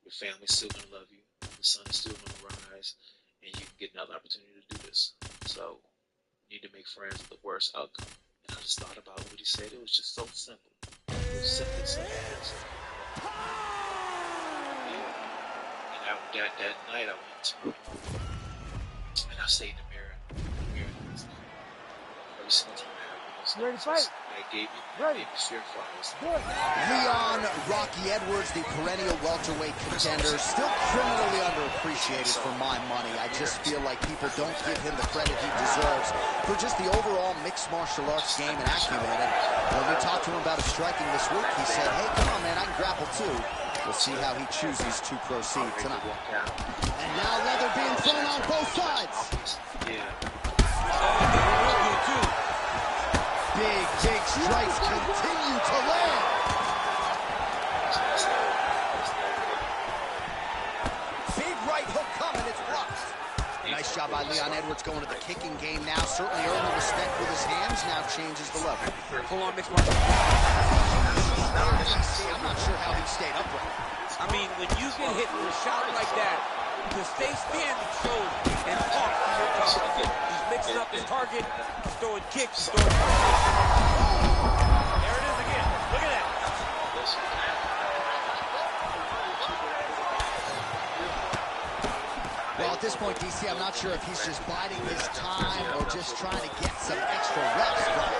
your family's still gonna love you. The sun is still gonna rise, and you can get another opportunity to do this. So you need to make friends with the worst outcome. And I just thought about what he said. It was just so simple. It was simply simple. And that night I went to my home and I stayed in the mirror. Every single time I have one of those Ready to fight? That gave me sheer fires. Leon Rocky Edwards, the perennial welterweight contender, still criminally underappreciated for my money. I just feel like people don't give him the credit he deserves for just the overall mixed martial arts game and acumen. And when we talked to him about his striking this week, he said, hey, come on, man, I can grapple too. We'll see how he chooses to proceed tonight. And now leather being thrown on both sides. Yeah. Big strikes continue to land. Big right hook coming, it's blocked. Nice job by Leon Edwards going to the kicking game now. Certainly earning respect with his hands, now changes the level. Full on mixed martial I'm not sure how he stayed upright. I mean, when you get hit with a shot like that, to stay standing shows and talk to your target. He's mixing up his target, he's throwing kicks, he's throwing There it is again. Look at that. Well, at this point, DC, I'm not sure if he's just biding his time or just trying to get some extra reps, but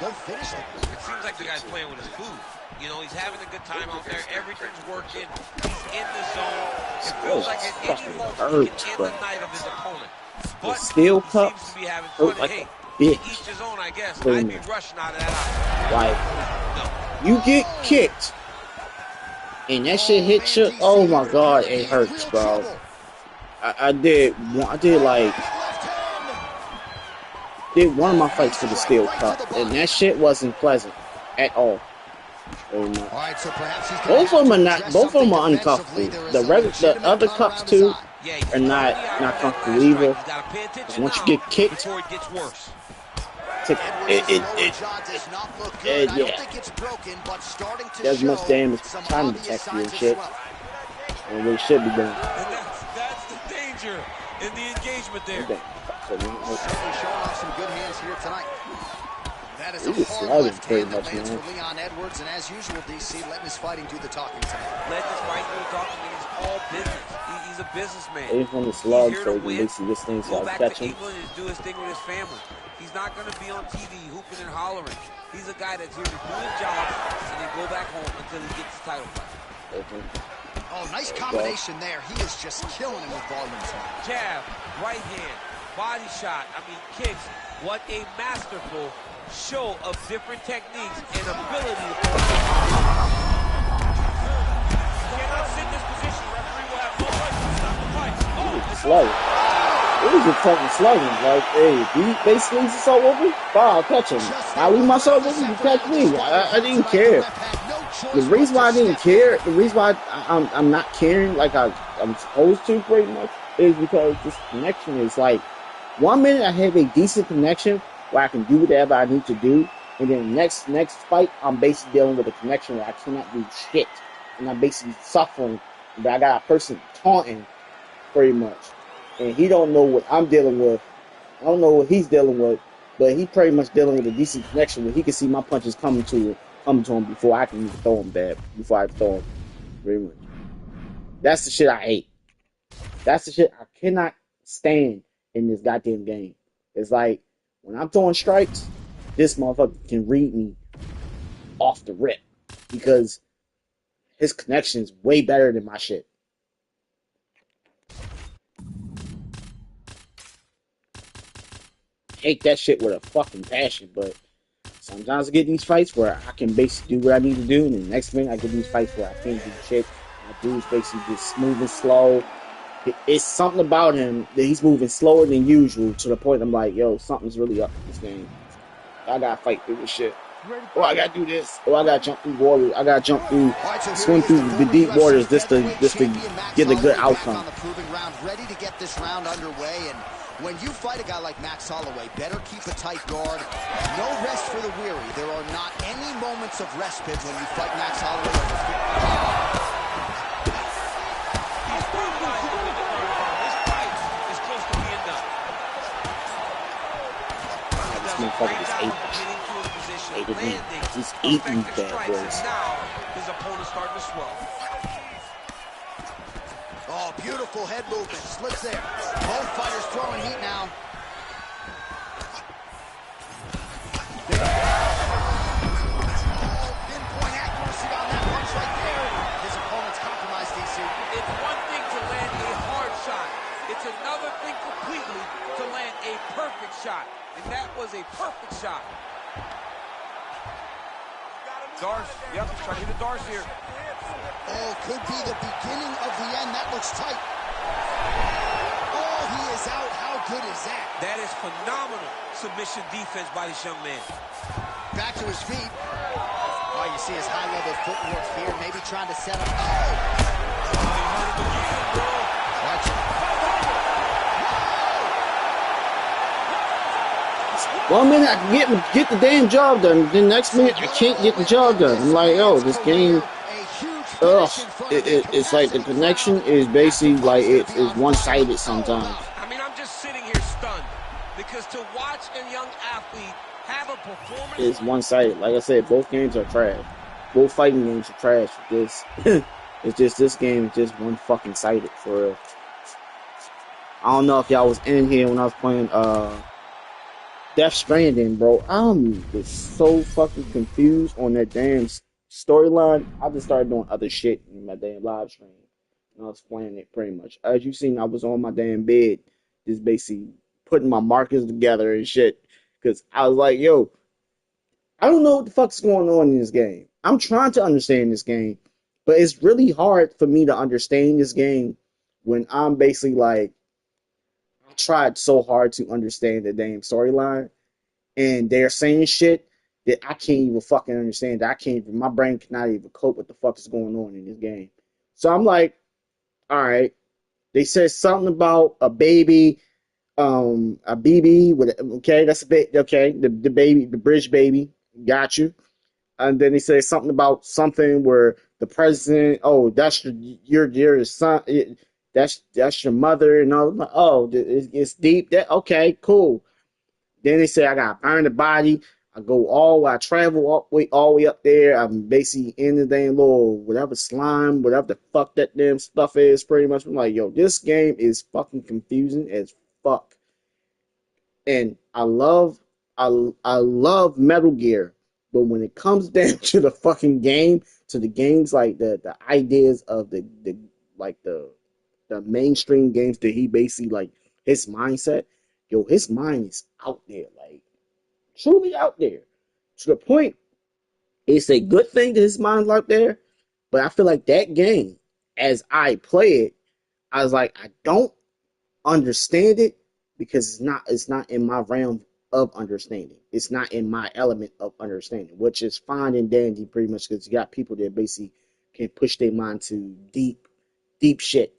go finish it. It seems like the guy's playing with his food. You know, he's having a good time out there. Everything's working. He's in the zone. It feels like at any moment he can end the night of his opponent. But the steel he cups seems to be having fun. like Hey, a bitch. each his own, I guess. Pretty I'd be much. rushing out of that Like, you get kicked, and that shit hits you. Oh my god, it hurts, bro. I did one of my fights for the steel cup, and that shit wasn't pleasant at all. Both of them are not. Both of them are uncomfortable. The other cups too are not comfortable either. Once you get kicked, there's much damage trying to protect you and shit, and what it should be doing. That's the danger in the engagement there. Showing off some good hands here tonight. That is a hard left hand that lands for Leon Edwards, and as usual, DC letting his fighting do the talking tonight. Let this fight do the talking. It's all business. He's a businessman. They just want to slug so he can basically this thing Go starts back catching. to England and do his thing with his family. He's not going to be on TV hooping and hollering. He's a guy that's here to do his job and then go back home until he gets the title fight. Oh, nice combination there. He is just killing him with volume tonight. Jab, right hand, body shot. I mean, kicks. What a masterful show of different techniques and ability. You cannot sit in this position. Referee will have no right to stop the fight. Oh, Slow. It was just fucking slugging. Like, hey, he basically just so over. I'll catch him. I leave myself over. You catch me. I didn't care. The reason why I didn't care, the reason why I'm not caring like I'm supposed to pretty much, is because this connection is like, 1 minute I have a decent connection where I can do whatever I need to do, and then next fight I'm basically dealing with a connection where I cannot do shit, and I'm basically suffering. But I got a person taunting pretty much, and he don't know what I'm dealing with. I don't know what he's dealing with, but he pretty much dealing with a decent connection where he can see my punches coming to him before I can even throw him bad, before I throw him. Pretty much. That's the shit I hate. That's the shit I cannot stand in this goddamn game. It's like, when I'm throwing strikes, this motherfucker can read me off the rip, because his connection is way better than my shit. Hate that shit with a fucking passion, but sometimes I get these fights where I can basically do what I need to do, and the next thing I get these fights where I can't do shit. My dude's basically just smooth and slow. It's something about him that he's moving slower than usual, to the point I'm like, yo, something's really up in this game. I gotta fight through this shit. Oh, I gotta do this. Oh, I gotta jump through water. I gotta jump through, swim through the deep waters just to get a good outcome. Ready to get this round underway, and when you fight a guy like Max Holloway, better keep a tight guard. No rest for the weary. There are not any moments of respite when you fight Max Holloway. He's eating bad boys. His opponent's starting to swell. Oh, beautiful head movement. Slips there. Both fighters throwing heat now. was a perfect shot. Darce, yep, trying to hit a Darce here. Oh, could be the beginning of the end. That looks tight. Oh, he is out. How good is that? That is phenomenal submission defense by this young man. Back to his feet. Oh, you see his high-level footwork here, maybe trying to set up. Oh! Watch it. One minute I can get the damn job done. The next minute I can't get the job done. I'm like, yo, this game, it's like the connection is basically like it's one-sided sometimes. I mean, I'm just sitting here stunned because to watch a young athlete have a performance. It's one-sided. Like I said, both games are trash. Both fighting games are trash. It's just this game is just one fucking sided for real. I don't know if y'all was in here when I was playing Death Stranding, bro. I'm just so fucking confused on that damn storyline. I just started doing other shit in my damn live stream. And I was playing it pretty much. As you seen, I was on my damn bed, just basically putting my markers together and shit. Because I was like, yo, I don't know what the fuck's going on in this game. I'm trying to understand this game, but it's really hard for me to understand this game when I'm basically like, I tried so hard to understand the damn storyline, and they're saying shit that I can't even fucking understand. My brain cannot even cope with the fuck is going on in this game. So I'm like, all right. They said something about a baby, a BB with, okay, that's a bit, okay, the baby, the bridge baby, got you. And then they say something about something where the president, oh, that's your son, that's your mother, and all. Oh, it's deep. That okay, cool. Then they say I gotta burn the body. I travel all the way up there. I'm basically in the damn little whatever slime, whatever the fuck that damn stuff is. Pretty much, I'm like, yo, this game is fucking confusing as fuck. And I love Metal Gear, but when it comes down to the fucking game, to the games like the ideas of the mainstream games that he basically like his mindset, yo, his mind is out there, like truly out there. To the point, it's a good thing that his mind's out there, but I feel like that game, as I play it, I was like, I don't understand it because it's not in my realm of understanding. It's not in my element of understanding, which is fine and dandy pretty much because you got people that basically can push their mind to deep shit,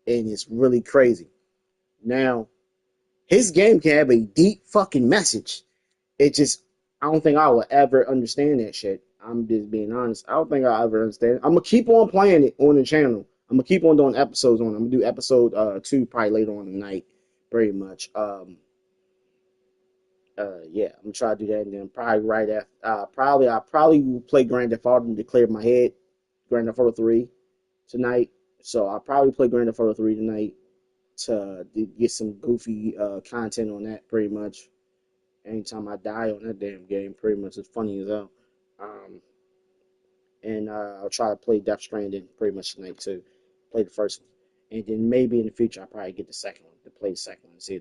and it's really crazy. Now, his game can have a deep fucking message. It just, I don't think I will ever understand that shit. I'm just being honest. I don't think I'll ever understand it. I'm going to keep on playing it on the channel. I'm going to keep on doing episodes on it. I'm going to do episode 2 probably later on tonight, pretty much. Yeah, I'm going to try to do that, and then probably right after, I'll probably will play Grand Theft Auto to clear my head, Grand Theft Auto 3 tonight. So I'll probably play Grand Theft Auto 3 tonight to get some goofy content on that, pretty much. Anytime I die on that damn game, pretty much it's funny as hell. And I'll try to play Death Stranding pretty much tonight too. Play the first one, and then maybe in the future I'll probably get the second one to play the second one. See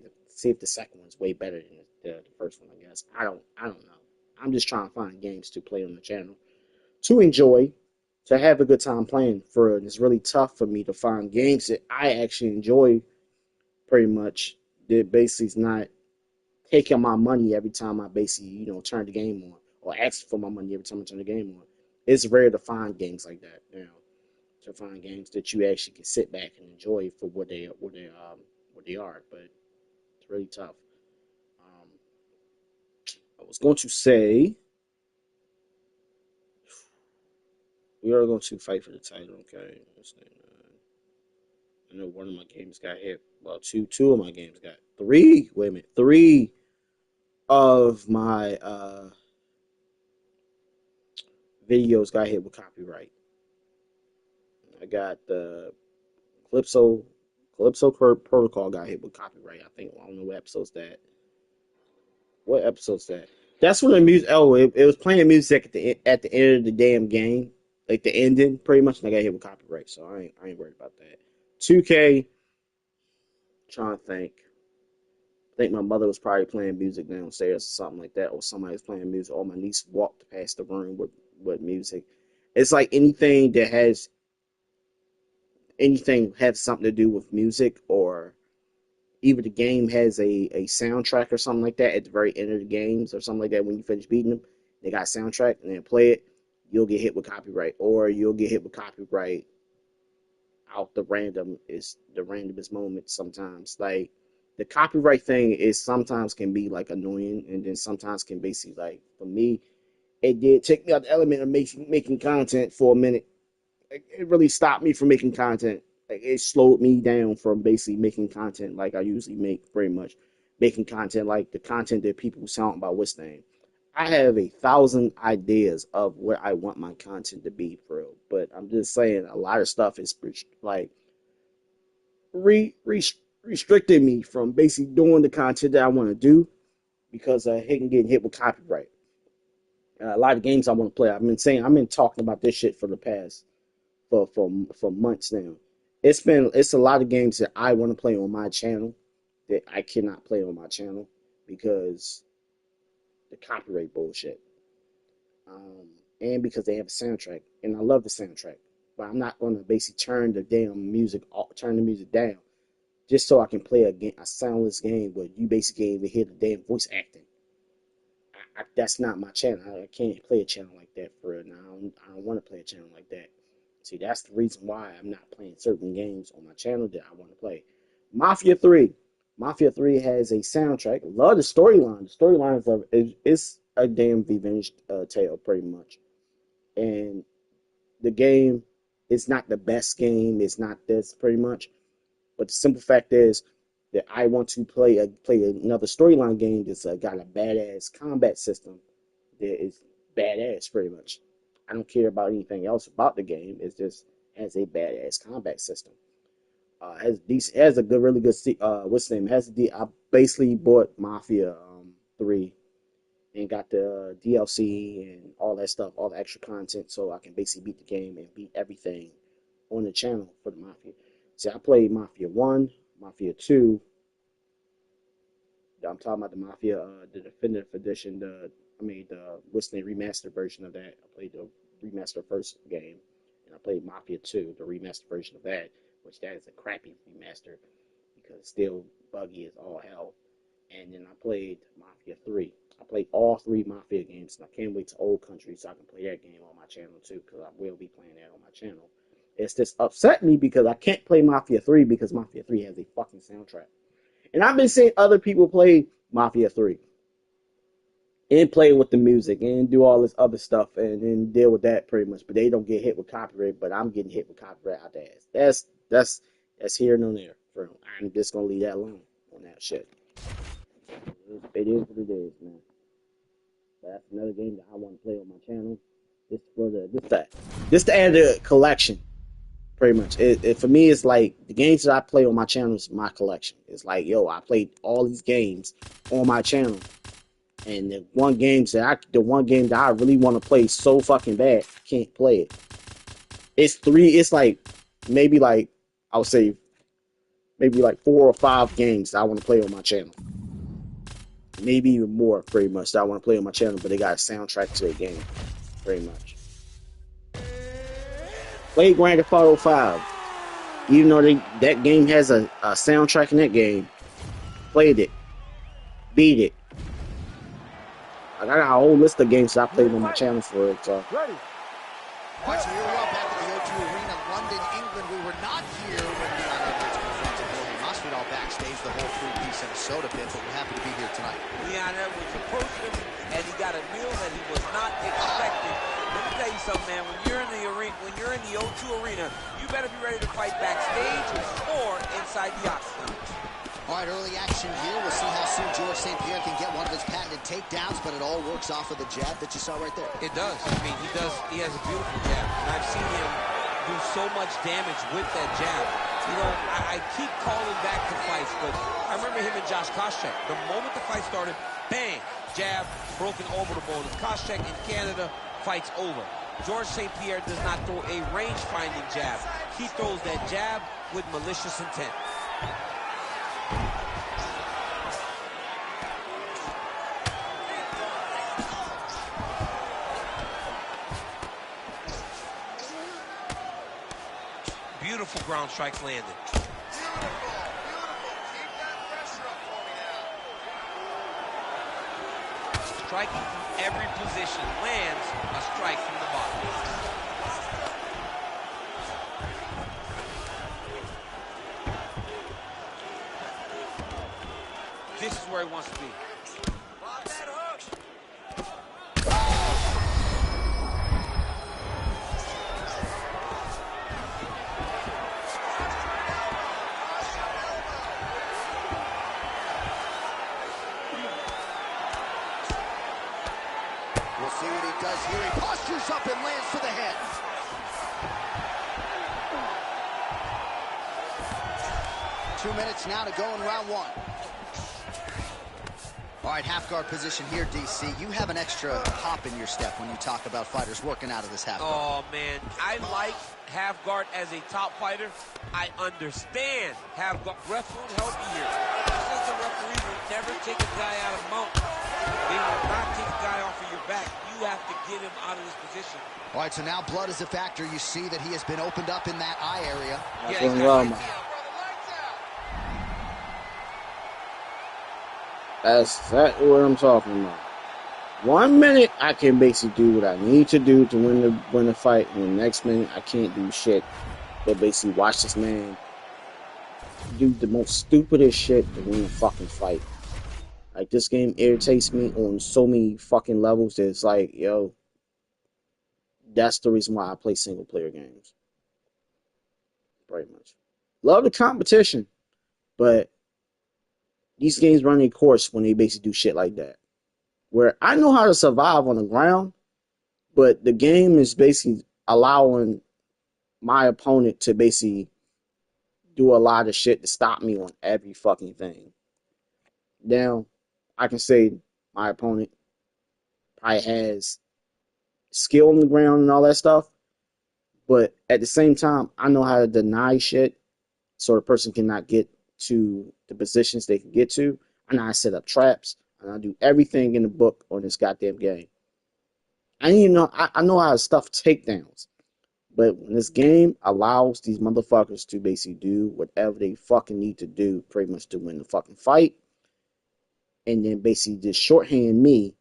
if the second one's way better than the first one. I guess I don't know. I'm just trying to find games to play on the channel to enjoy, to have a good time playing. For it. It's really tough for me to find games that I actually enjoy. Pretty much, that basically is not taking my money every time I basically, turn the game on, or ask for my money every time I turn the game on. It's rare to find games like that, to find games that you actually can sit back and enjoy for what they are. But it's really tough. I was going to say we are going to fight for the title. Okay, I know one of my games got hit. Well, two of my games got three. Wait a minute, three of my videos got hit with copyright. I got the Calypso Protocol got hit with copyright. I think I don't know what episode's that. What episode's that? That's when the music. Oh, it was playing music at the end of the damn game, like the ending, pretty much. And I got hit with copyright, so I ain't worried about that. 2K. Trying to think. think my mother was probably playing music downstairs or something like that, or somebody was playing music, or my niece walked past the room with music. It's like anything has something to do with music, or either the game has a soundtrack or something like that at the very end of the games or something like that. When you finish beating them, they got a soundtrack and then play it, you'll get hit with copyright, or you'll get hit with copyright out the randomest moment sometimes. Like, the copyright thing is sometimes can be like annoying, and then sometimes can basically, like, for me, it did take me out the element of making content for a minute. It really stopped me from making content. Like, it slowed me down from basically making content like I usually make, very much. Making content like the content that people sound about what's name. I have 1,000 ideas of what I want my content to be, for real. But I'm just saying, a lot of stuff is like restricting me from basically doing the content that I want to do, because I hate getting hit with copyright. A lot of games I want to play, I've been talking about this shit for the past for months now. It's a lot of games that I want to play on my channel that I cannot play on my channel because the copyright bullshit, and because they have a soundtrack, and I love the soundtrack, but I'm not going to basically turn the music down just so I can play a soundless game where you basically can't even hear the damn voice acting. That's not my channel. I can't play a channel like that for real. Now, I don't want to play a channel like that. See, that's the reason why I'm not playing certain games on my channel that I want to play. Mafia 3. Mafia 3 has a soundtrack. Love the storyline. The storyline is a damn revenge tale, pretty much. And the game is not the best game. It's not this, pretty much. But the simple fact is that I want to play another storyline game that's got a badass combat system that is badass, pretty much. I don't care about anything else about the game. It just has a badass combat system. Has a good, really good. What's the name? I basically bought Mafia 3 and got the DLC and all that stuff, all the extra content, so I can basically beat the game and beat everything on the channel for the Mafia. See, I played Mafia 1, Mafia 2. I'm talking about the Mafia, the Definitive Edition, the remastered version of that. I played the remastered first game, and I played Mafia 2, the remastered version of that, which that is a crappy remaster because it's still buggy as all hell. And then I played Mafia 3. I played all 3 Mafia games, and I can't wait to Old Country so I can play that game on my channel too, because I will be playing that on my channel. It's just upset me because I can't play Mafia 3 because Mafia 3 has a fucking soundtrack. And I've been seeing other people play Mafia 3 and play with the music and do all this other stuff and then deal with that pretty much. But they don't get hit with copyright, but I'm getting hit with copyright out the ass. That's here and there. I'm just going to leave that alone on that shit. It is what it is, man. But that's another game that I want to play on my channel. This to add to the collection. Pretty much. For me, it's like the games that I play on my channel is my collection. It's like, yo, I played all these games on my channel, and the one game that I really want to play so fucking bad, I can't play it. It's like maybe like I would say maybe like 4 or 5 games that I want to play on my channel. Maybe even more, pretty much, that I want to play on my channel, but they got a soundtrack to the game, pretty much. Played Grand Theft Auto 5. Even though that game has a soundtrack in that game, played it, beat it. I got a whole list of games that I played on my channel for it. So. Ready. All right, so here we are back at the O2 Arena, London, England. We were not here when the Underwoods confronted Jorge Masvidal backstage, the whole 3-piece and soda pit, but we're happy to be here tonight. Leon Edwards approached him, and he got a meal that he was not expecting. Let me tell you something, man. When you're in the arena, when you're in the O2 Arena, you better be ready to fight backstage or inside the octagon. All right, early action here. We'll see how soon George St. Pierre can get one of his patented takedowns, but it all works off of the jab that you saw right there. It does. I mean, he has a beautiful jab, and I've seen him do so much damage with that jab. You know, I keep calling back to fights, but I remember him and Josh Koscheck. The moment the fight started, bang, jab, broken orbital bone. And Koscheck in Canada, fight's over. George St. Pierre does not throw a range-finding jab. He throws that jab with malicious intent. Beautiful ground strikes landed. Striking from every position, lands a strike from the bottom. This is where he wants to be. We'll see what he does here. He postures up and lands to the head. Two minutes now to go in round one. All right, half guard position here, DC. You have an extra hop in your step when you talk about fighters working out of this half guard. Oh, man. I like half guard as a top fighter. I understand half guard. Ref won't help you here. Just as the referee will never take a guy out of mount. They will not take a guy off of your back. You have to get him out of this position. All right, so now blood is a factor. You see that he has been opened up in that eye area. Yeah, exactly. That's exactly what I'm talking about. 1 minute, I can basically do what I need to do to win the fight, and the next minute, I can't do shit. But basically, watch this man do the most stupidest shit to win a fucking fight. Like, this game irritates me on so many fucking levels that it's like, yo, that's the reason why I play single-player games. Pretty much. Love the competition, but these games run their course when they basically do shit like that. Where I know how to survive on the ground, but the game is basically allowing my opponent to basically do a lot of shit to stop me on every fucking thing. Now, I can say my opponent probably has skill on the ground and all that stuff, but at the same time, I know how to deny shit so the person cannot get to the positions they can get to. I know how to set up traps, and I do everything in the book on this goddamn game. I know how to stuff takedowns, but when this game allows these motherfuckers to basically do whatever they fucking need to do pretty much to win the fucking fight, and then basically just shorthand me,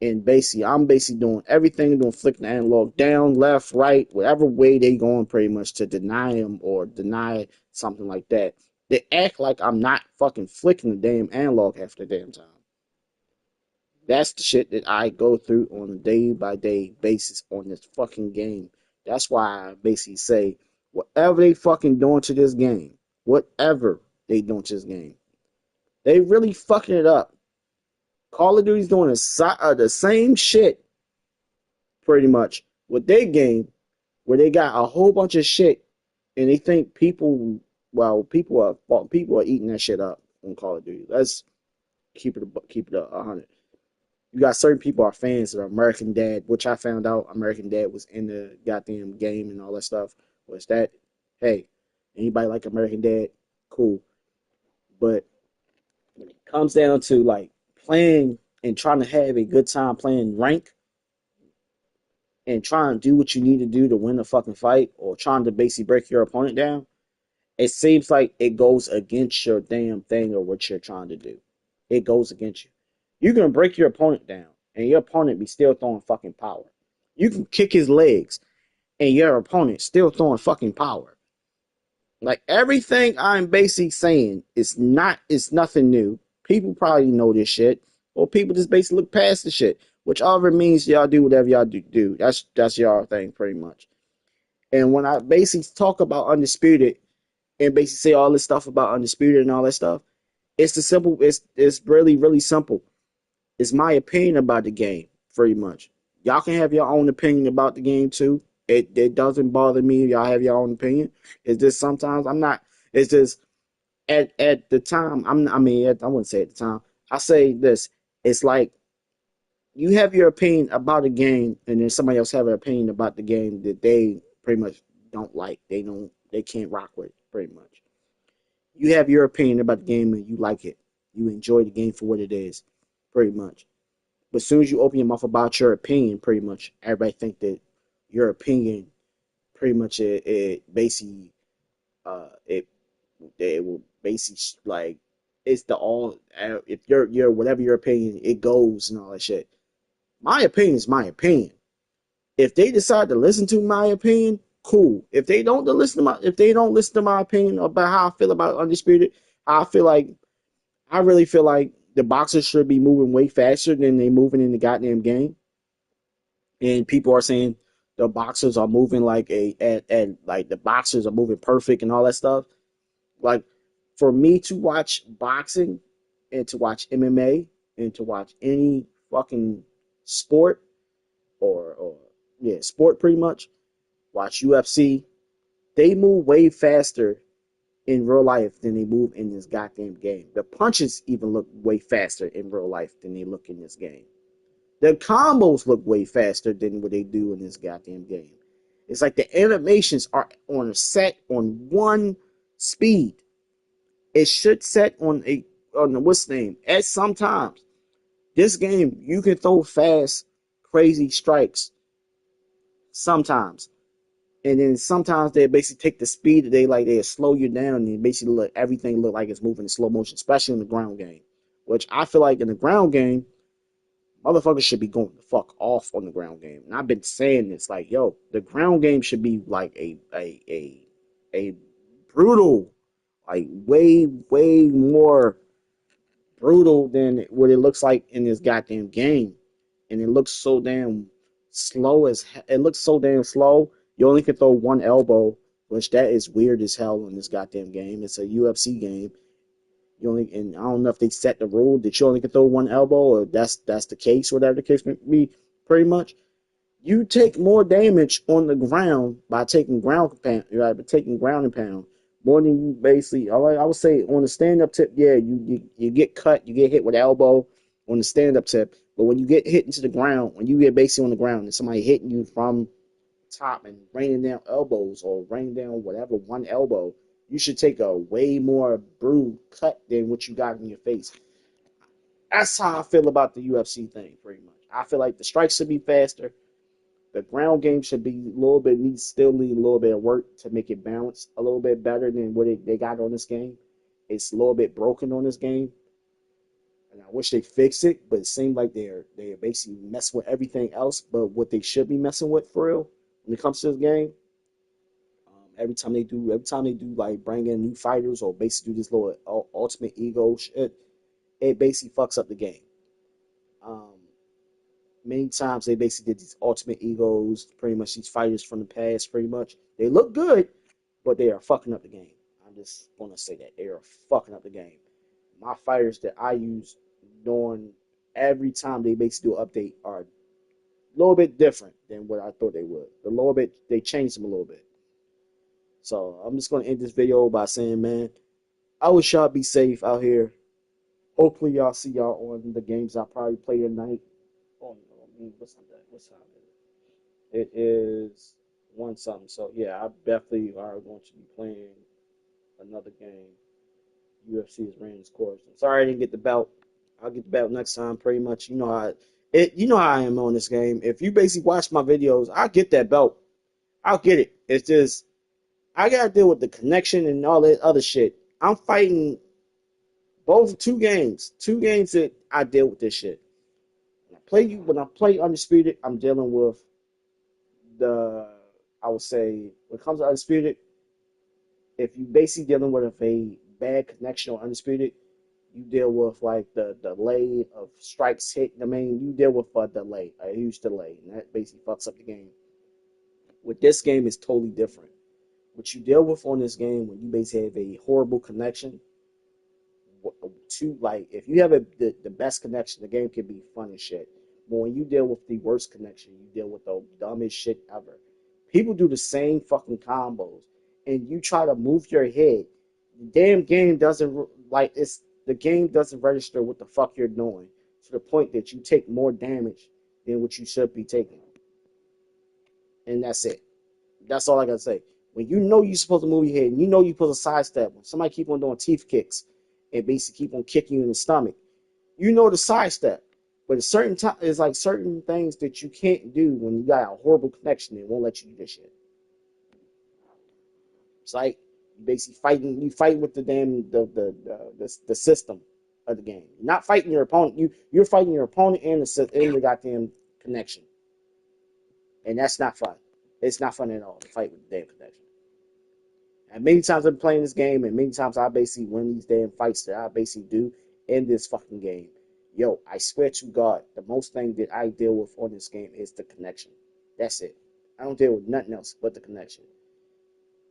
and basically I'm basically doing everything, doing flicking the analog down, left, right, whatever way they going pretty much to deny them or deny something like that. They act like I'm not fucking flicking the damn analog half the damn time. That's the shit that I go through on a day-by-day basis on this fucking game. That's why I basically say, whatever they fucking doing to this game, whatever they doing to this game, they really fucking it up. Call of Duty's doing the same shit, pretty much, with their game, where they got a whole bunch of shit, and they think people are eating that shit up on Call of Duty. Let's keep it 100. You got certain people are fans of American Dad, which I found out American Dad was in the goddamn game and all that stuff. Was that, hey, anybody like American Dad? Cool. But when it comes down to like playing and trying to have a good time playing rank and trying to do what you need to do to win a fucking fight or trying to basically break your opponent down, it seems like it goes against your damn thing or what you're trying to do. It goes against you. You can break your opponent down and your opponent be still throwing fucking power. You can kick his legs and your opponent still throwing fucking power. Like, everything I'm basically saying is nothing new. People probably know this shit, or people just basically look past the shit. Whichever means y'all do whatever y'all do. That's y'all thing pretty much. And when I basically talk about Undisputed and basically say all this stuff about Undisputed and all that stuff, it's really, really simple. It's my opinion about the game, pretty much. Y'all can have your own opinion about the game too. It doesn't bother me if y'all have your own opinion. It's just sometimes I'm not. It's just at the time. I wouldn't say at the time. I say this. It's like you have your opinion about a game, and then somebody else have an opinion about the game that they pretty much don't like. They can't rock with it, pretty much. You have your opinion about the game, and you like it. You enjoy the game for what it is, pretty much. But as soon as you open your mouth about your opinion, pretty much everybody think that your opinion pretty much it basically it will basically like it's the all if you're whatever your opinion it goes and all that shit. My opinion is my opinion. If they decide to listen to my opinion, cool. If they don't listen to my opinion about how I feel about Undisputed, I really feel like the boxers should be moving way faster than they moving in the goddamn game. And people are saying the boxers are moving like the boxers are moving perfect and all that stuff. Like for me to watch boxing and to watch MMA and to watch any fucking sport or yeah, sport pretty much, watch UFC, they move way faster in real life than they move in this goddamn game. The punches even look way faster in real life than they look in this game. The combos look way faster than what they do in this goddamn game. It's like the animations are on a set on one speed. It should set on what's the name? At sometimes this game you can throw fast, crazy strikes sometimes. And then sometimes they basically take the speed they slow you down and basically everything look like it's moving in slow motion, especially in the ground game. Which I feel like in the ground game, motherfuckers should be going the fuck off on the ground game. And I've been saying this, like, yo, the ground game should be like a brutal, like way more brutal than what it looks like in this goddamn game. And it looks so damn it looks so damn slow. You only can throw one elbow, which that is weird as hell in this goddamn game. It's a UFC game. And I don't know if they set the rule that you only can throw one elbow, or that's the case, whatever the case may be. Pretty much, you take more damage on the ground by taking ground and pound more than you basically. I would say on the stand up tip, yeah, you get cut, you get hit with elbow on the stand up tip, but when you get hit into the ground, when you get basically on the ground and somebody hitting you from top and raining down elbows or raining down whatever one elbow, you should take a way more brutal cut than what you got in your face. That's how I feel about the UFC thing, pretty much. I feel like the strikes should be faster. The ground game should be a little bit, need a little bit of work to make it balance a little bit better than what they got on this game. It's a little bit broken on this game. And I wish they fix it, but it seems like they're basically messing with everything else but what they should be messing with for real when it comes to this game. Every time they do like bring in new fighters or basically do this little ultimate ego shit, it basically fucks up the game. Many times they basically did these ultimate egos, pretty much these fighters from the past, pretty much. They look good, but they are fucking up the game. I'm just gonna say that. They are fucking up the game. My fighters that I use during every time they basically do an update are a little bit different than what I thought they would. They changed them a little bit. So I'm just gonna end this video by saying, man, I wish y'all be safe out here. Hopefully y'all see y'all on the games I probably play tonight. Oh no, what's time is it? It is 1 something. So yeah, I definitely are going to be playing another game. UFC has ran its course. I'm sorry I didn't get the belt. I'll get the belt next time. Pretty much, you know how I am on this game. If you basically watch my videos, I'll get that belt. I'll get it. It's just I gotta deal with the connection and all that other shit. I'm fighting two games that I deal with this shit. When I play Undisputed, I'm dealing with I would say, when it comes to Undisputed, if you basically dealing with a bad connection on Undisputed, you deal with like the delay of strikes hit. I mean, you deal with a huge delay, and that basically fucks up the game. With this game, it's totally different. What you deal with on this game when you basically have a horrible connection, if you have the best connection, the game can be fun as shit. But when you deal with the worst connection, you deal with the dumbest shit ever. People do the same fucking combos, and you try to move your head. The damn game the game doesn't register what the fuck you're doing to the point that you take more damage than what you should be taking. And that's it. That's all I gotta say. When you know you're supposed to move your head, and you know you're supposed to sidestep, when somebody keep on doing teeth kicks and basically keep on kicking you in the stomach, you know the sidestep. But it's like certain things that you can't do when you got a horrible connection. They won't let you do this shit. It's like You basically fighting. You fight with the damn the system of the game. You're not fighting your opponent. You're fighting your opponent and the goddamn connection, and that's not fun. It's not fun at all to fight with the damn connection. And many times I've been playing this game, and many times I basically win these damn fights that I basically do in this fucking game. Yo, I swear to God, the most thing that I deal with on this game is the connection. That's it. I don't deal with nothing else but the connection.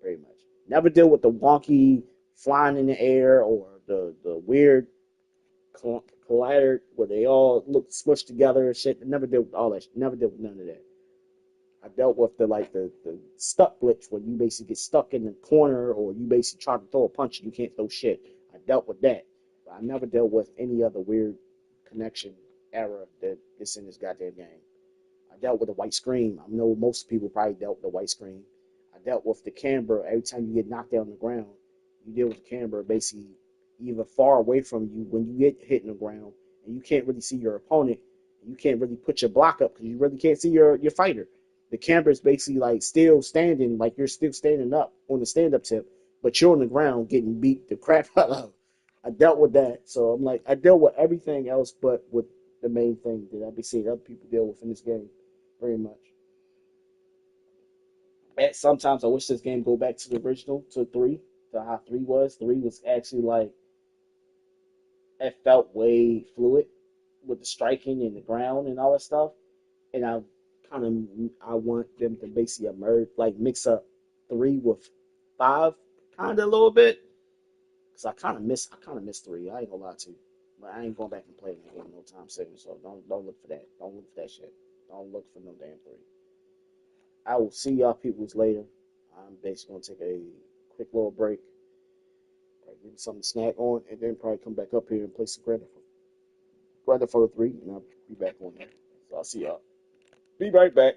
Pretty much. Never deal with the wonky flying in the air or the weird collider where they all look smushed together and shit. Never deal with all that shit. Never deal with none of that. I dealt with the stuck glitch when you basically get stuck in the corner or you basically try to throw a punch and you can't throw shit. I dealt with that. But I never dealt with any other weird connection error that is in this goddamn game. I dealt with the white screen. I know most people probably dealt with the white screen. I dealt with the camber. Every time you get knocked down on the ground, you deal with the camber basically either far away from you when you get hit in the ground and you can't really see your opponent. You can't really put your block up because you really can't see your fighter. The camber is basically like still standing, like you're still standing up on the stand-up tip, but you're on the ground getting beat the crap out of. I dealt with that. So I'm like, I dealt with everything else but with the main thing that I've been seeing other people deal with in this game very much. And sometimes I wish this game go back to the original, to 3, to how 3 was. 3 was actually like, it felt way fluid with the striking and the ground and all that stuff. And I want them to basically emerge, like mix up 3 with 5, kind of a little bit, because I kind of miss 3. I ain't gonna lie to you, but I ain't going back and playing that game no time soon. So don't look for that. Don't look for that shit. Don't look for no damn 3. I will see y'all peoples later. I'm basically gonna take a quick little break, probably get something to snack on, and then probably come back up here and play some Grand Theft Auto 3, and I'll be back on there. So I'll see y'all. Be right back.